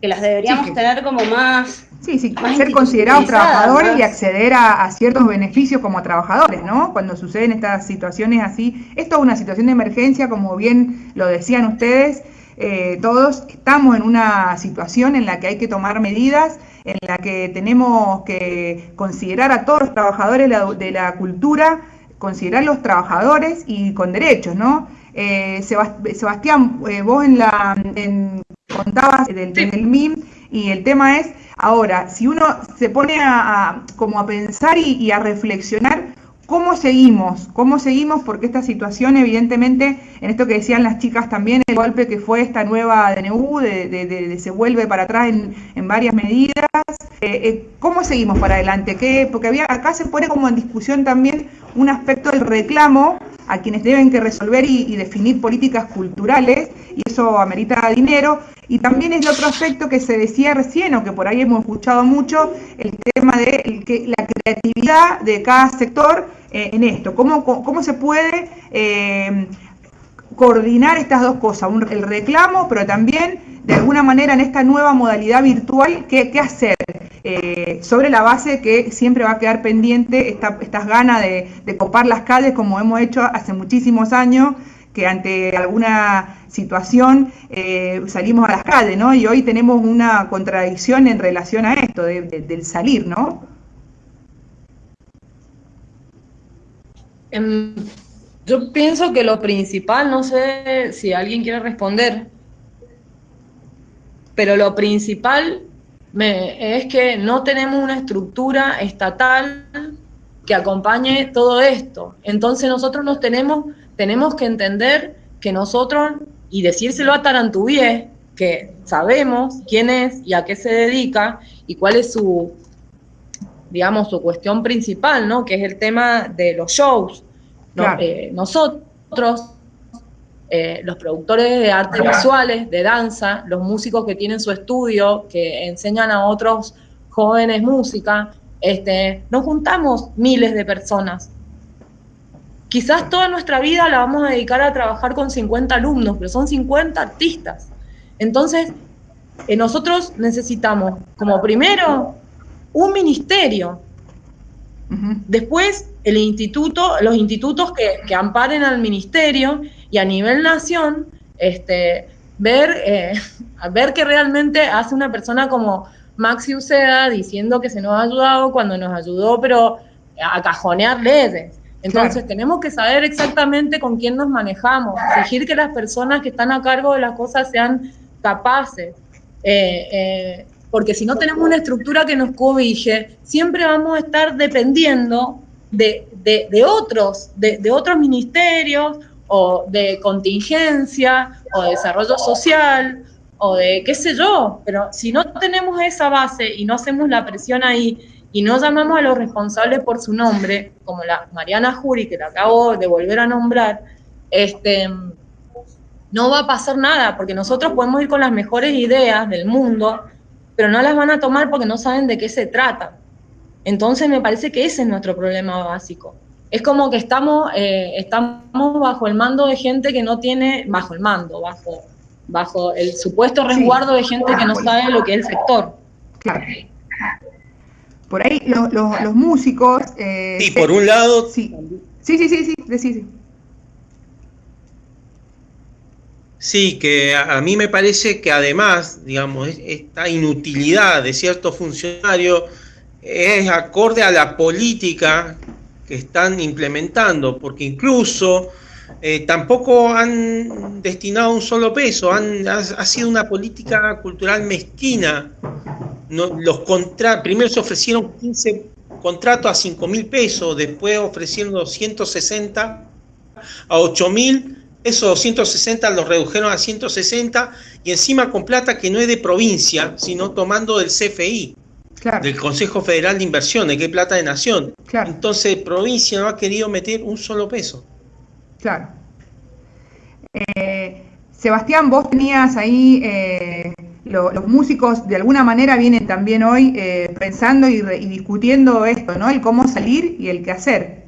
las deberíamos tener como más... más ser considerados trabajadores, más, y acceder a ciertos beneficios como trabajadores, ¿no? Cuando suceden estas situaciones así. Esto es una situación de emergencia, como bien lo decían ustedes. Todos estamos en una situación en la que hay que tomar medidas, en la que tenemos que considerar a todos los trabajadores de la cultura, considerar los trabajadores y con derechos, ¿no? Sebastián, vos contabas del MIM, y el tema es, ahora, si uno se pone como a pensar y a reflexionar, ¿cómo seguimos? Porque esta situación, evidentemente, en esto que decían las chicas también, el golpe que fue esta nueva DNU, se vuelve para atrás en varias medidas. ¿Cómo seguimos para adelante? Porque acá se pone como en discusión también un aspecto del reclamo a quienes deben que resolver y definir políticas culturales, y eso amerita dinero. Y también es el otro aspecto que se decía recién, o que por ahí hemos escuchado mucho, el tema de la creatividad de cada sector en esto. ¿Cómo se puede coordinar estas dos cosas? El reclamo, pero también, de alguna manera, en esta nueva modalidad virtual, ¿qué hacer? Sobre la base que siempre va a quedar pendiente estas ganas de copar las calles, como hemos hecho hace muchísimos años, que ante alguna situación salimos a las calles, ¿no? Y hoy tenemos una contradicción en relación a esto, del salir, ¿no? Yo pienso que lo principal, no sé si alguien quiere responder, pero lo principal es que no tenemos una estructura estatal que acompañe todo esto. Entonces nosotros tenemos que entender que nosotros, y decírselo a Tarantubié, que sabemos quién es y a qué se dedica y cuál es su cuestión principal, ¿no? Que es el tema de los shows, ¿no? Claro. Nosotros, los productores de artes visuales, de danza, los músicos que tienen su estudio, que enseñan a otros jóvenes música, nos juntamos miles de personas. Quizás toda nuestra vida la vamos a dedicar a trabajar con 50 alumnos, pero son 50 artistas. Entonces, nosotros necesitamos, como primero, un ministerio. Después, los institutos que amparen al ministerio, y a nivel nación, ver que realmente hace una persona como Maxi Uceda diciendo que se nos ha ayudado cuando nos ayudó, pero a cajonear leyes. Entonces tenemos que saber exactamente con quién nos manejamos, exigir que las personas que están a cargo de las cosas sean capaces, porque si no tenemos una estructura que nos cobije, siempre vamos a estar dependiendo de otros ministerios, o de contingencia, o de desarrollo social, o de qué sé yo, pero si no tenemos esa base y no hacemos la presión ahí, y no llamamos a los responsables por su nombre, como la Mariana Jury, que la acabo de volver a nombrar, no va a pasar nada, porque nosotros podemos ir con las mejores ideas del mundo, pero no las van a tomar porque no saben de qué se trata. Entonces me parece que ese es nuestro problema básico. Es como que estamos bajo el mando de gente que no tiene, bajo el supuesto resguardo de gente que no sabe lo que es el sector. Claro. Por ahí los músicos... sí, por un lado... Sí, decí. Sí, que a mí me parece que además, digamos, esta inutilidad de ciertos funcionarios es acorde a la política que están implementando, porque incluso tampoco han destinado un solo peso, ha sido una política cultural mezquina. No, primero se ofrecieron 15 contratos a 5.000 pesos, después ofrecieron 260 a 8.000, esos 260 los redujeron a 160 y encima con plata que no es de provincia, sino tomando del CFI, claro, del Consejo Federal de Inversiones, que es plata de nación. Claro. Entonces provincia no ha querido meter un solo peso. Claro. Sebastián, vos tenías ahí... los músicos de alguna manera vienen también hoy pensando y discutiendo esto, ¿no? El cómo salir y el qué hacer.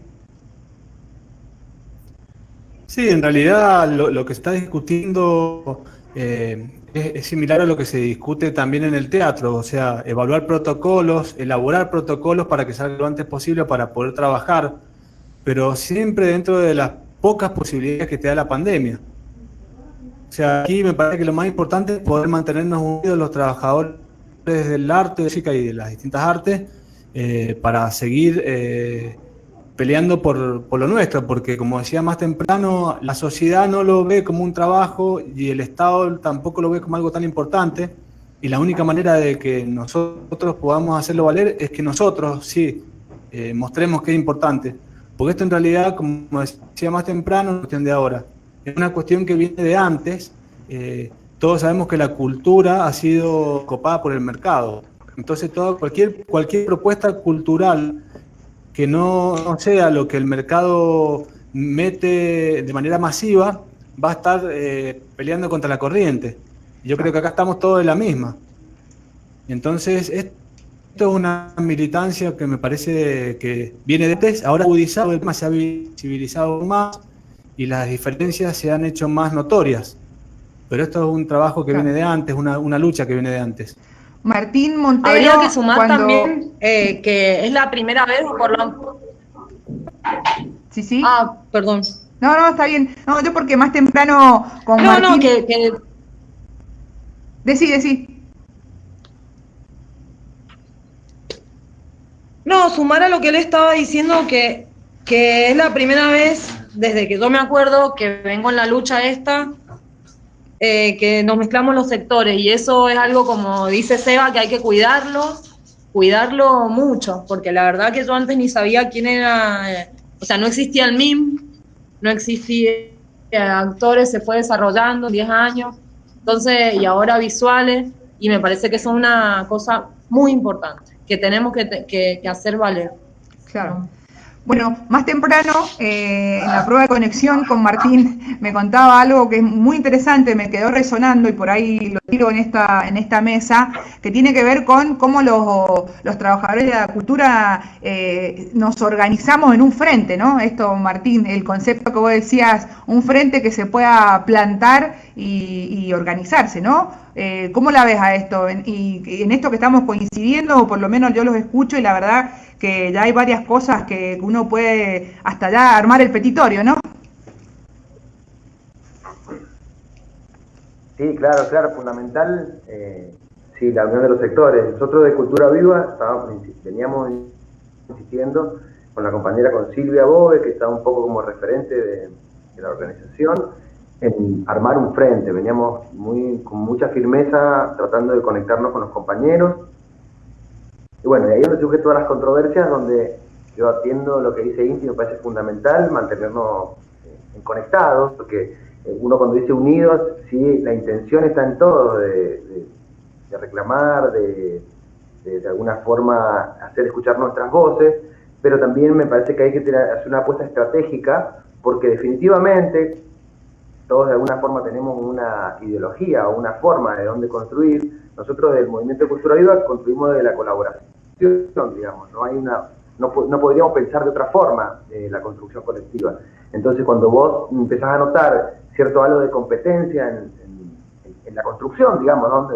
Sí, en realidad lo que se está discutiendo es similar a lo que se discute también en el teatro, o sea, evaluar protocolos, elaborar protocolos para que salga lo antes posible para poder trabajar, pero siempre dentro de las pocas posibilidades que te da la pandemia. O sea, aquí me parece que lo más importante es poder mantenernos unidos los trabajadores del arte, de la música y de las distintas artes para seguir peleando por lo nuestro, porque como decía más temprano, la sociedad no lo ve como un trabajo y el Estado tampoco lo ve como algo tan importante, y la única manera de que nosotros podamos hacerlo valer es que nosotros sí mostremos que es importante, porque esto en realidad, como decía más temprano, no es cuestión de ahora. Es una cuestión que viene de antes. Todos sabemos que la cultura ha sido copada por el mercado. Entonces, cualquier propuesta cultural que no sea lo que el mercado mete de manera masiva, va a estar peleando contra la corriente. Yo creo que acá estamos todos en la misma. Entonces, esto es una militancia que me parece que viene de antes, ahora agudizado, el tema se ha visibilizado más, y las diferencias se han hecho más notorias. Pero esto es un trabajo que viene de antes, una lucha que viene de antes. Martín Montero... Habría que sumar también que es la primera vez por lo... Sí. Ah, perdón. No, está bien. No, yo porque más temprano con Martín... No, que... Decí. No, sumar a lo que él estaba diciendo, que es la primera vez desde que yo me acuerdo que vengo en la lucha esta, que nos mezclamos los sectores, y eso es algo, como dice Seba, que hay que cuidarlo mucho, porque la verdad que yo antes ni sabía quién era, o sea, no existía el MIM, no existía actores, se fue desarrollando 10 años, entonces, y ahora visuales, y me parece que son una cosa muy importante, que tenemos que hacer valer. Claro. Bueno, más temprano, en la prueba de conexión con Martín, me contaba algo que es muy interesante, me quedó resonando y por ahí lo tiro en esta mesa, que tiene que ver con cómo los trabajadores de la cultura nos organizamos en un frente, ¿no? Esto, Martín, el concepto que vos decías, un frente que se pueda plantar y organizarse, ¿no? ¿Cómo la ves a esto? Y en esto que estamos coincidiendo, o por lo menos yo los escucho y la verdad que ya hay varias cosas que uno puede hasta ya armar el petitorio, ¿no? Sí, claro, fundamental, sí, la unión de los sectores. Nosotros de Cultura Viva veníamos insistiendo con la compañera, con Silvia Bove, que está un poco como referente de la organización, en armar un frente. Veníamos con mucha firmeza tratando de conectarnos con los compañeros. Y bueno, y ahí donde surgen todas las controversias, donde yo atiendo lo que dice Inti, me parece fundamental mantenernos conectados, porque uno cuando dice unidos, sí, la intención está en todo, de reclamar, de alguna forma hacer escuchar nuestras voces, pero también me parece que hay que hacer una apuesta estratégica, porque definitivamente todos de alguna forma tenemos una ideología o una forma de dónde construir. Nosotros del Movimiento de Cultura Viva construimos de la colaboración, digamos, no podríamos pensar de otra forma la construcción colectiva. Entonces cuando vos empezás a notar cierto halo de competencia en la construcción, digamos, ¿no?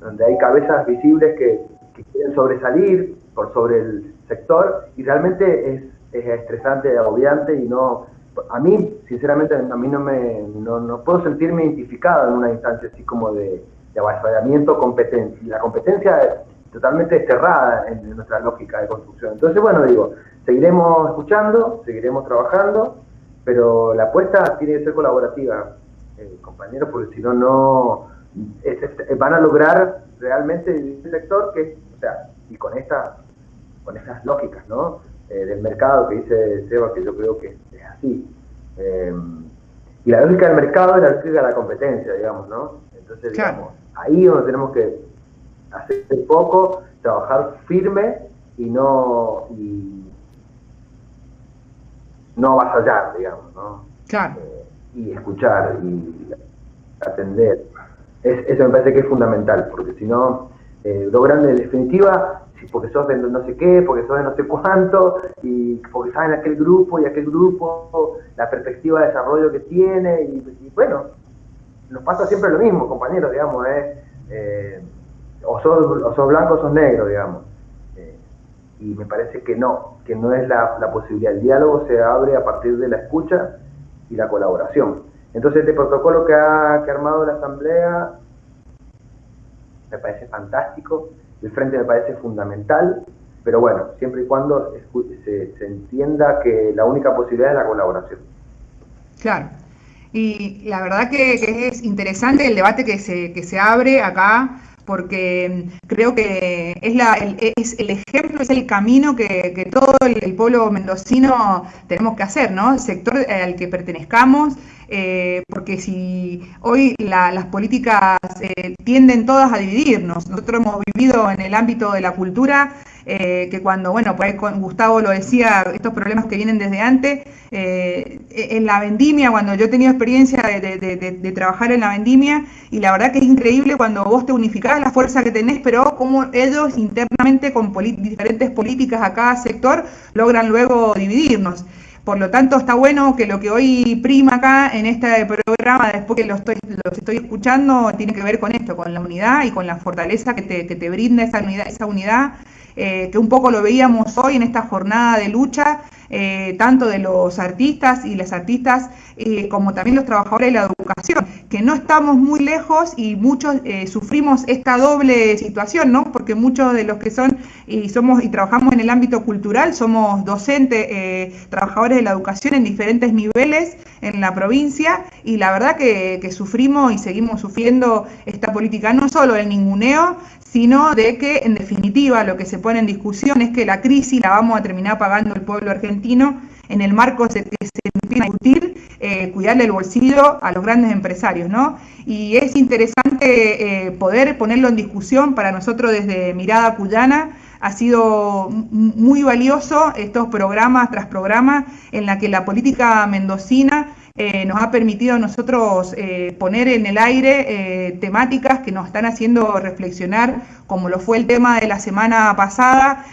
donde hay cabezas visibles que quieren sobresalir por sobre el sector, y realmente es estresante, agobiante, y no, a mí, sinceramente, a mí no puedo sentirme identificado en una instancia así como de avasallamiento competencia, y la competencia es totalmente desterrada en nuestra lógica de construcción. Entonces, bueno, digo, seguiremos escuchando, seguiremos trabajando, pero la apuesta tiene que ser colaborativa, compañeros, porque si no van a lograr realmente el sector que, o sea, y con estas lógicas, ¿no? Del mercado que dice Seba, que yo creo que es así. Y la lógica del mercado es la lógica de la competencia, digamos, ¿no? Entonces, digamos, ahí es donde tenemos que hacer poco, trabajar firme y no avasallar, digamos, ¿no? Claro. Y escuchar y atender. Eso me parece que es fundamental, porque si no, logran en definitiva, porque sos de no sé qué, porque sos de no sé cuánto, y porque saben aquel grupo, la perspectiva de desarrollo que tiene, y bueno, nos pasa siempre lo mismo, compañeros, digamos, o sos blanco o sos negro, digamos. Y me parece que no es la posibilidad. El diálogo se abre a partir de la escucha y la colaboración. Entonces, este protocolo que ha armado la Asamblea me parece fantástico, el frente me parece fundamental, pero bueno, siempre y cuando se entienda que la única posibilidad es la colaboración. Claro. Y la verdad que es interesante el debate que se abre acá, porque creo que es el ejemplo, es el camino que todo el pueblo mendocino tenemos que hacer, ¿no? El sector al que pertenezcamos, porque si hoy las políticas tienden todas a dividirnos. Nosotros hemos vivido en el ámbito de la cultura, que cuando, bueno, por ahí Gustavo lo decía, estos problemas que vienen desde antes, en la vendimia, cuando yo he tenido experiencia de trabajar en la vendimia, y la verdad que es increíble cuando vos te unificás la fuerza que tenés, pero como ellos internamente con diferentes políticas a cada sector logran luego dividirnos. Por lo tanto, está bueno que lo que hoy prima acá en este programa, después que los estoy escuchando, tiene que ver con esto, con la unidad y con la fortaleza que te brinda esa unidad, que un poco lo veíamos hoy en esta jornada de lucha, tanto de los artistas y las artistas, como también los trabajadores de la educación, que no estamos muy lejos y muchos sufrimos esta doble situación, ¿no? Porque muchos de los que son y trabajamos en el ámbito cultural somos docentes, trabajadores de la educación en diferentes niveles en la provincia, y la verdad que sufrimos y seguimos sufriendo esta política, no solo del ninguneo, sino de que en definitiva lo que se pone en discusión es que la crisis la vamos a terminar pagando el pueblo argentino en el marco de que se empieza a discutir, cuidarle el bolsillo a los grandes empresarios, ¿no? Y es interesante poder ponerlo en discusión para nosotros desde Mirada Cuyana, Ha sido muy valioso estos programas tras programas en la que la política mendocina nos ha permitido a nosotros poner en el aire temáticas que nos están haciendo reflexionar, como lo fue el tema de la semana pasada,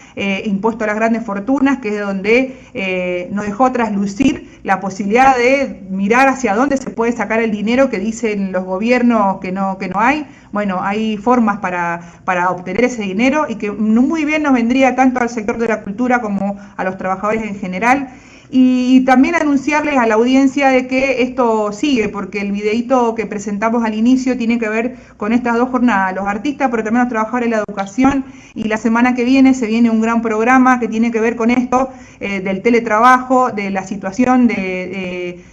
impuesto a las grandes fortunas, que es donde nos dejó traslucir la posibilidad de mirar hacia dónde se puede sacar el dinero que dicen los gobiernos que no hay. Bueno, hay formas para obtener ese dinero y que muy bien nos vendría tanto al sector de la cultura como a los trabajadores en general. Y también anunciarles a la audiencia de que esto sigue, porque el videíto que presentamos al inicio tiene que ver con estas dos jornadas, los artistas, pero también los trabajadores de la educación, y la semana que viene se viene un gran programa que tiene que ver con esto, del teletrabajo, de la situación de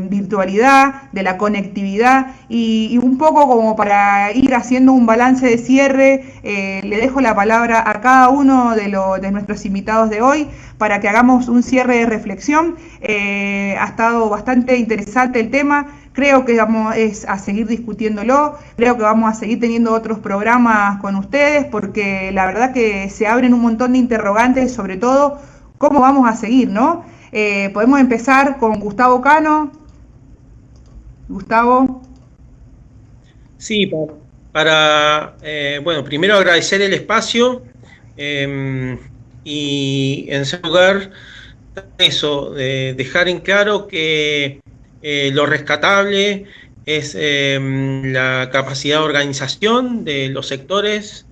virtualidad, de la conectividad, y un poco como para ir haciendo un balance de cierre, le dejo la palabra a cada uno de nuestros invitados de hoy, para que hagamos un cierre de reflexión. Ha estado bastante interesante el tema, creo que vamos a seguir discutiéndolo, creo que vamos a seguir teniendo otros programas con ustedes, porque la verdad que se abren un montón de interrogantes, sobre todo, cómo vamos a seguir, ¿no? Podemos empezar con Gustavo Cano. Gustavo. Sí, bueno, primero agradecer el espacio, y en segundo lugar, eso, dejar en claro que lo rescatable es la capacidad de organización de los sectores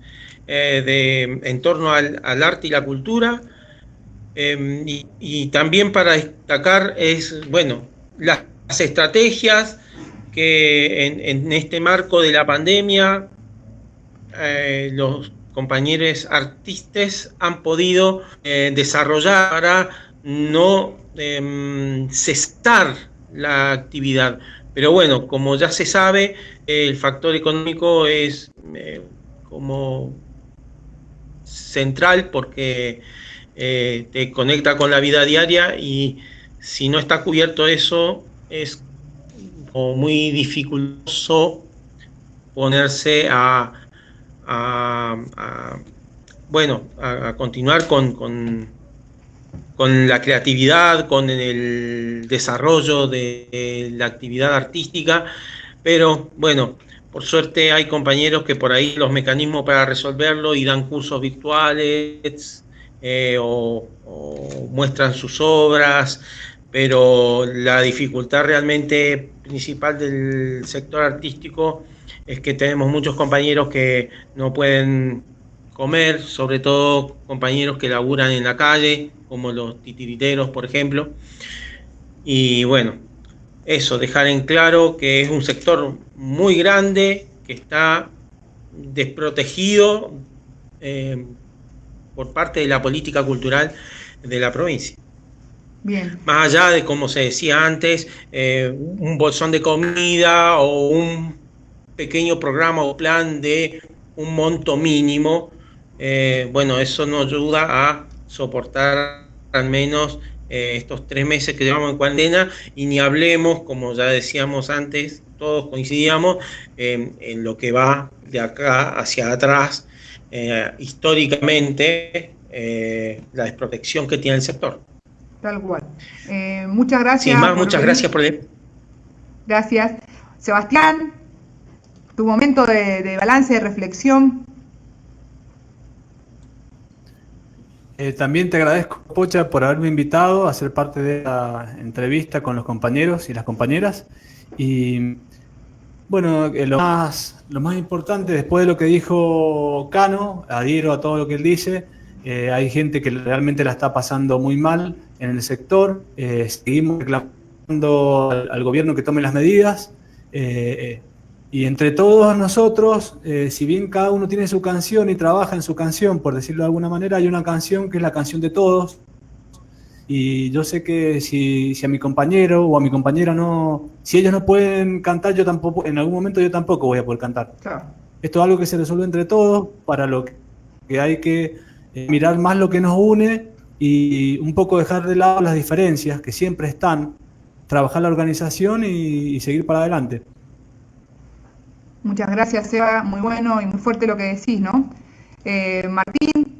en torno al arte y la cultura, y también para destacar las estrategias que en este marco de la pandemia los compañeros artistas han podido desarrollar para no cesar la actividad. Pero bueno, como ya se sabe, el factor económico es como central, porque te conecta con la vida diaria, y si no está cubierto eso, es muy dificultoso ponerse a continuar con la creatividad, con el desarrollo de la actividad artística. Pero bueno, por suerte hay compañeros que por ahí los mecanismos para resolverlo y dan cursos virtuales o muestran sus obras, pero la dificultad realmente principal del sector artístico es que tenemos muchos compañeros que no pueden comer, sobre todo compañeros que laburan en la calle, como los titiriteros, por ejemplo. Y bueno, eso, dejar en claro que es un sector muy grande, que está desprotegido por parte de la política cultural de la provincia. Bien. Más allá de, como se decía antes, un bolsón de comida o un pequeño programa o plan de un monto mínimo, eso nos ayuda a soportar al menos estos 3 meses que llevamos en cuarentena, y ni hablemos, como ya decíamos antes, todos coincidíamos, en lo que va de acá hacia atrás, históricamente, la desprotección que tiene el sector. Tal cual. Muchas gracias. Muchas gracias por el... Gracias. Sebastián, tu momento de balance, de reflexión. También te agradezco, Pocha, por haberme invitado a ser parte de la entrevista con los compañeros y las compañeras. Y bueno, lo más importante, después de lo que dijo Cano, adhiero a todo lo que él dice. Hay gente que realmente la está pasando muy mal en el sector. Seguimos reclamando al gobierno que tome las medidas. Y entre todos nosotros, si bien cada uno tiene su canción y trabaja en su canción, por decirlo de alguna manera, hay una canción que es la canción de todos. Y yo sé que si a mi compañero o a mi compañera si ellos no pueden cantar, yo tampoco, en algún momento yo tampoco voy a poder cantar. Claro. Esto es algo que se resuelve entre todos, para lo que hay que mirar más lo que nos une y un poco dejar de lado las diferencias que siempre están, trabajar la organización y seguir para adelante. Muchas gracias, Seba. Muy bueno y muy fuerte lo que decís, ¿no? Martín.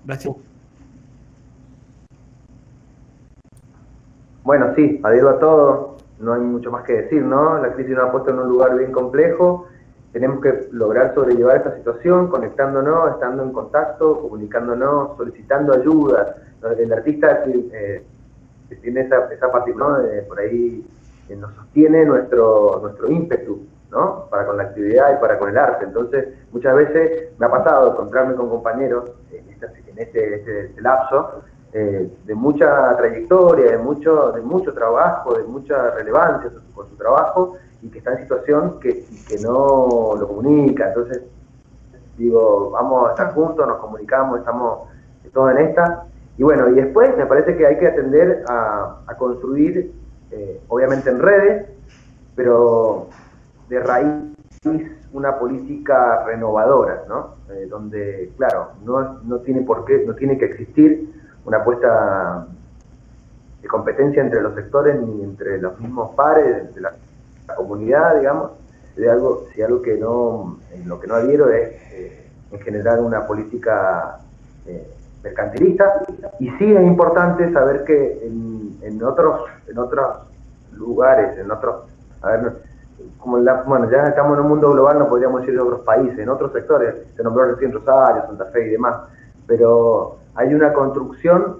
Gracias. Bueno, sí, adhiero a todo, no hay mucho más que decir, ¿no? La crisis nos ha puesto en un lugar bien complejo, tenemos que lograr sobrellevar esta situación, conectándonos, estando en contacto, comunicándonos, solicitando ayuda. El artista tiene esa particularidad, ¿no? Por ahí nos sostiene nuestro ímpetu, ¿no? Para con la actividad y para con el arte. Entonces, muchas veces me ha pasado encontrarme con compañeros en este lapso, de mucha trayectoria, de mucho trabajo, de mucha relevancia con su trabajo, y que está en situación que no lo comunica. Entonces digo, vamos a estar juntos, nos comunicamos, estamos todos en esta. Y bueno, y después me parece que hay que atender a construir, obviamente en redes, pero de raíz, una política renovadora, ¿no? Donde, claro, no tiene que existir una apuesta de competencia entre los sectores ni entre los mismos pares de la comunidad, digamos. Si algo que en lo que no adhiero es en generar una política mercantilista. Y sí es importante saber que en otros lugares, bueno, ya estamos en un mundo global, no podríamos decir de otros países, en otros sectores, se nombró recién Rosario, Santa Fe y demás, pero hay una construcción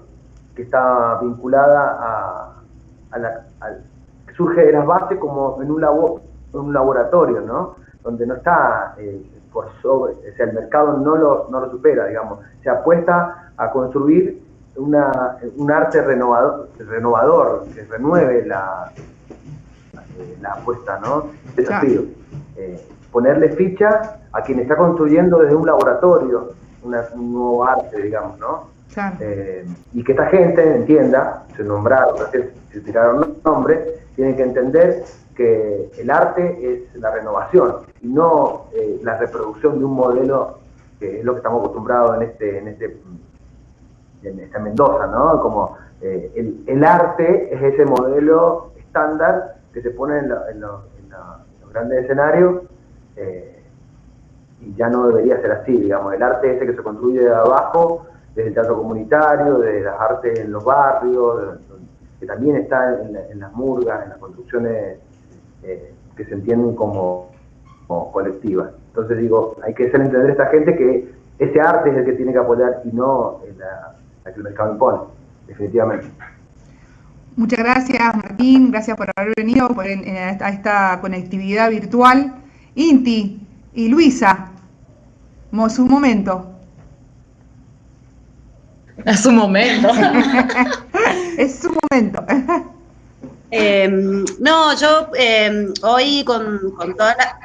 que está vinculada que surge de las bases como en un laboratorio, ¿no? Donde no está o sea, el mercado no lo supera, digamos. Se apuesta a construir un arte renovador, que renueve la apuesta, ¿no? Desafío. Ponerle ficha a quien está construyendo desde un laboratorio un nuevo arte, digamos, ¿no? Claro. Y que esta gente entienda, se nombraron, se tiraron nombres, tienen que entender que el arte es la renovación y no la reproducción de un modelo, que es lo que estamos acostumbrados en esta Mendoza, ¿no? Como el arte es ese modelo estándar que se pone en los grandes escenarios, y ya no debería ser así, digamos. El arte ese que se construye de abajo, desde el teatro comunitario, de las artes en los barrios, que también está en las murgas, en las construcciones que se entienden como colectivas. Entonces digo, hay que hacer entender a esta gente que ese arte es el que tiene que apoyar y no la que el mercado impone, definitivamente. Muchas gracias, Martín, gracias por haber venido a esta conectividad virtual. Inti y Luisa, su momento. Es su momento. Es su momento. No, yo hoy con toda la...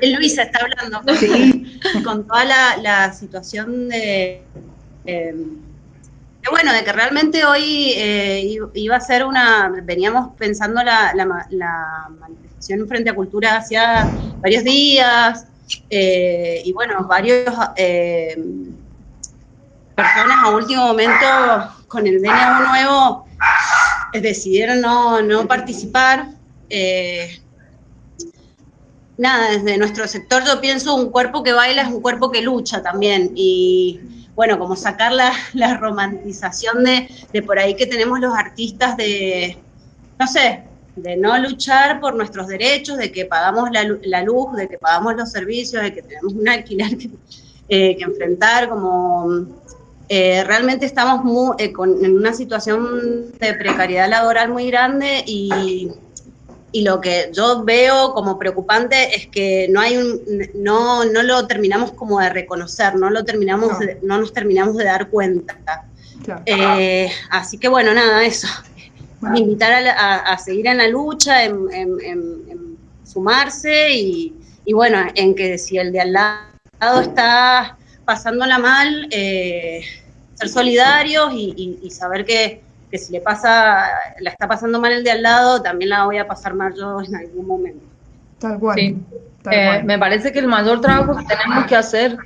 Luisa está hablando. Sí. Con toda la situación de que realmente hoy iba a ser veníamos pensando la manifestación frente a Cultura hacía varios días, y bueno, varios personas a último momento con el DNU nuevo decidieron no participar. Nada, desde nuestro sector yo pienso un cuerpo que baila es un cuerpo que lucha también, y bueno, como sacar la romantización de por ahí que tenemos los artistas de no luchar por nuestros derechos, de que pagamos la luz, de que pagamos los servicios, de que tenemos un alquiler que enfrentar, como realmente estamos en una situación de precariedad laboral muy grande, y lo que yo veo como preocupante es que no lo terminamos como de reconocer, no nos terminamos de dar cuenta. Claro. Así que bueno, nada, eso. Bueno. Invitar a seguir en la lucha, en sumarse, y bueno, en que si el de al lado está pasándola mal, ser solidarios y saber que si la está pasando mal el de al lado, también la voy a pasar mal yo en algún momento. Tal cual. Sí. Tal cual. Me parece que el mayor trabajo que tenemos que hacer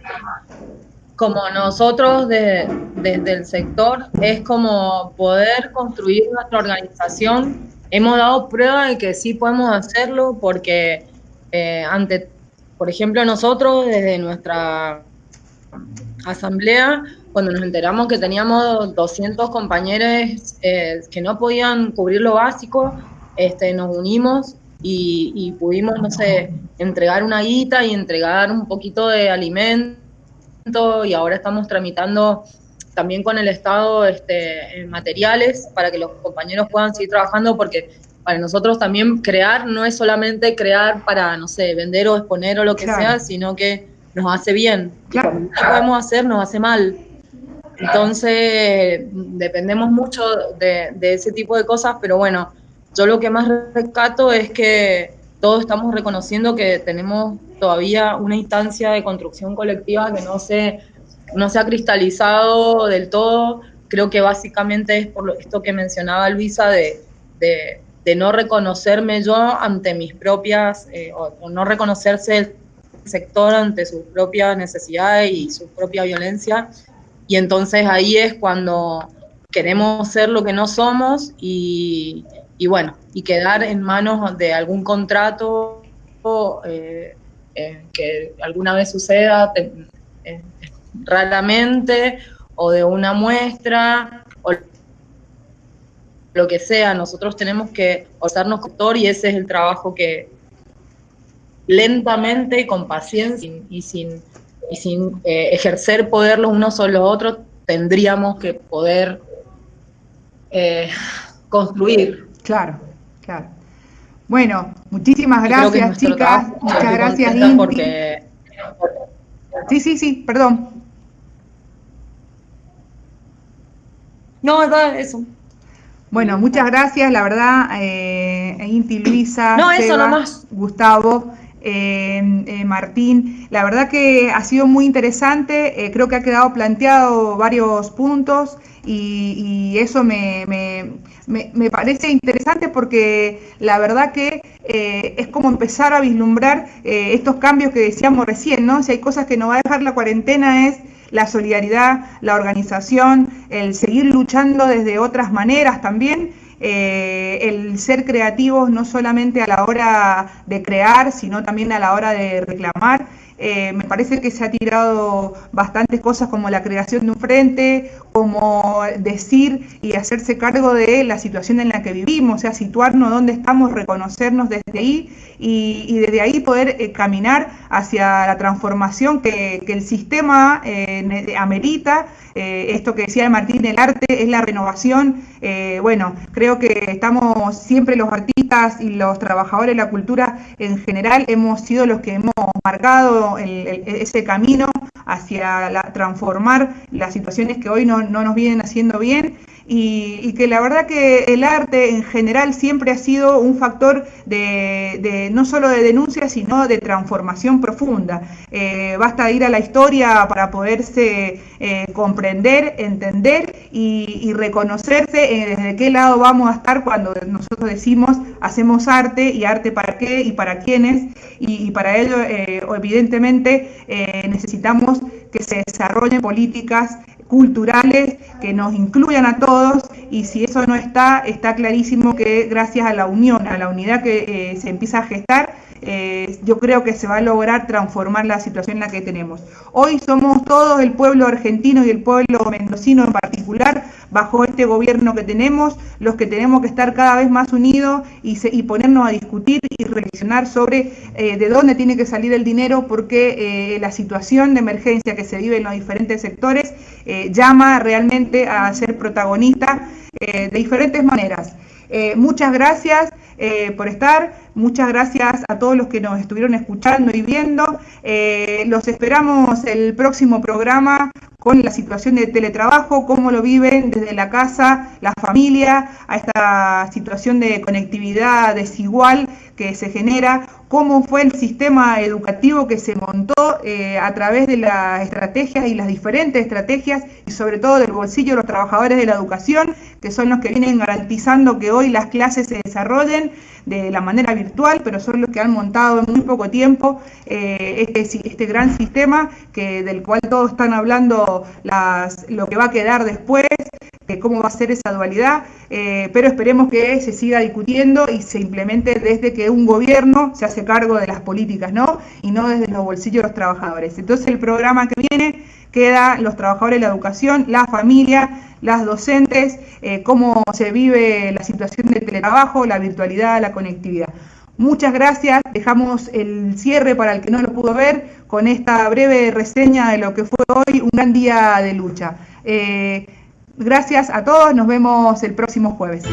como nosotros desde el sector es como poder construir nuestra organización. Hemos dado prueba de que sí podemos hacerlo porque por ejemplo, nosotros desde nuestra asamblea cuando nos enteramos que teníamos 200 compañeros que no podían cubrir lo básico, nos unimos y pudimos, no sé, entregar una guita y entregar un poquito de alimento, y ahora estamos tramitando también con el Estado materiales para que los compañeros puedan seguir trabajando, porque para nosotros también crear no es solamente crear para, no sé, vender o exponer o lo que sea, sino que nos hace bien. Claro. Y cuando no lo podemos hacer, nos hace mal. Entonces, dependemos mucho de ese tipo de cosas, pero bueno, yo lo que más rescato es que todos estamos reconociendo que tenemos todavía una instancia de construcción colectiva que no se ha cristalizado del todo. Creo que básicamente es por esto que mencionaba Luisa de no reconocerme yo ante mis propias, o no reconocerse el sector ante sus propias necesidades y su propia violencia, y entonces ahí es cuando queremos ser lo que no somos y bueno, y quedar en manos de algún contrato que alguna vez suceda raramente, o de una muestra, o lo que sea. Nosotros tenemos que hacernos actor, y ese es el trabajo que lentamente y con paciencia y sin ejercer poder los unos sobre los otros tendríamos que poder construir. Claro. Bueno, muchísimas gracias, chicas. Muchas gracias, Inti. Porque... Sí, perdón. No, eso. Bueno, muchas gracias, la verdad, Inti, Luisa, no, Seba, eso nomás. Gustavo, Martín. La verdad que ha sido muy interesante, creo que ha quedado planteado varios puntos y eso me parece interesante, porque la verdad que es como empezar a vislumbrar estos cambios que decíamos recién, ¿no? Si hay cosas que nos va a dejar la cuarentena es la solidaridad, la organización, el seguir luchando desde otras maneras también, el ser creativos no solamente a la hora de crear, sino también a la hora de reclamar. Me parece que se ha tirado bastantes cosas, como la creación de un frente, como decir y hacerse cargo de la situación en la que vivimos, o sea, situarnos donde estamos, reconocernos desde ahí y desde ahí poder caminar hacia la transformación que el sistema amerita. Esto que decía Martín, el arte es la renovación. Bueno, creo que estamos siempre los artistas y los trabajadores de la cultura en general hemos sido los que hemos marcado ese camino hacia transformar las situaciones que hoy no nos vienen haciendo bien, y que la verdad que el arte en general siempre ha sido un factor de no solo de denuncia, sino de transformación profunda. Basta ir a la historia para poderse comprender, entender y reconocerse desde qué lado vamos a estar cuando nosotros decimos hacemos arte, y arte para qué y para quiénes, y para ello evidentemente necesitamos que se desarrollen políticas culturales que nos incluyan a todos, y si eso no está clarísimo que gracias a la unión, a la unidad que se empieza a gestar, yo creo que se va a lograr transformar la situación en la que tenemos. Hoy somos todos, el pueblo argentino y el pueblo mendocino en particular, bajo este gobierno que tenemos, los que tenemos que estar cada vez más unidos y ponernos a discutir y reflexionar sobre de dónde tiene que salir el dinero, porque la situación de emergencia que se vive en los diferentes sectores llama realmente a ser protagonista de diferentes maneras. Muchas gracias por estar, muchas gracias a todos los que nos estuvieron escuchando y viendo. Los esperamos el próximo programa con la situación de teletrabajo, cómo lo viven desde la casa, la familia, a esta situación de conectividad desigual que se genera, cómo fue el sistema educativo que se montó a través de las estrategias y las diferentes estrategias, y sobre todo del bolsillo de los trabajadores de la educación, que son los que vienen garantizando que hoy las clases se desarrollen de la manera virtual, pero son los que han montado en muy poco tiempo este gran sistema del cual todos están hablando, lo que va a quedar después, cómo va a ser esa dualidad, pero esperemos que se siga discutiendo y se implemente desde que un gobierno se hace cargo de las políticas, ¿no? Y no desde los bolsillos de los trabajadores. Entonces el programa que viene queda los trabajadores de la educación, la familia, las docentes, cómo se vive la situación del teletrabajo, la virtualidad, la conectividad. Muchas gracias, dejamos el cierre para el que no lo pudo ver con esta breve reseña de lo que fue hoy un gran día de lucha. Gracias a todos, nos vemos el próximo jueves.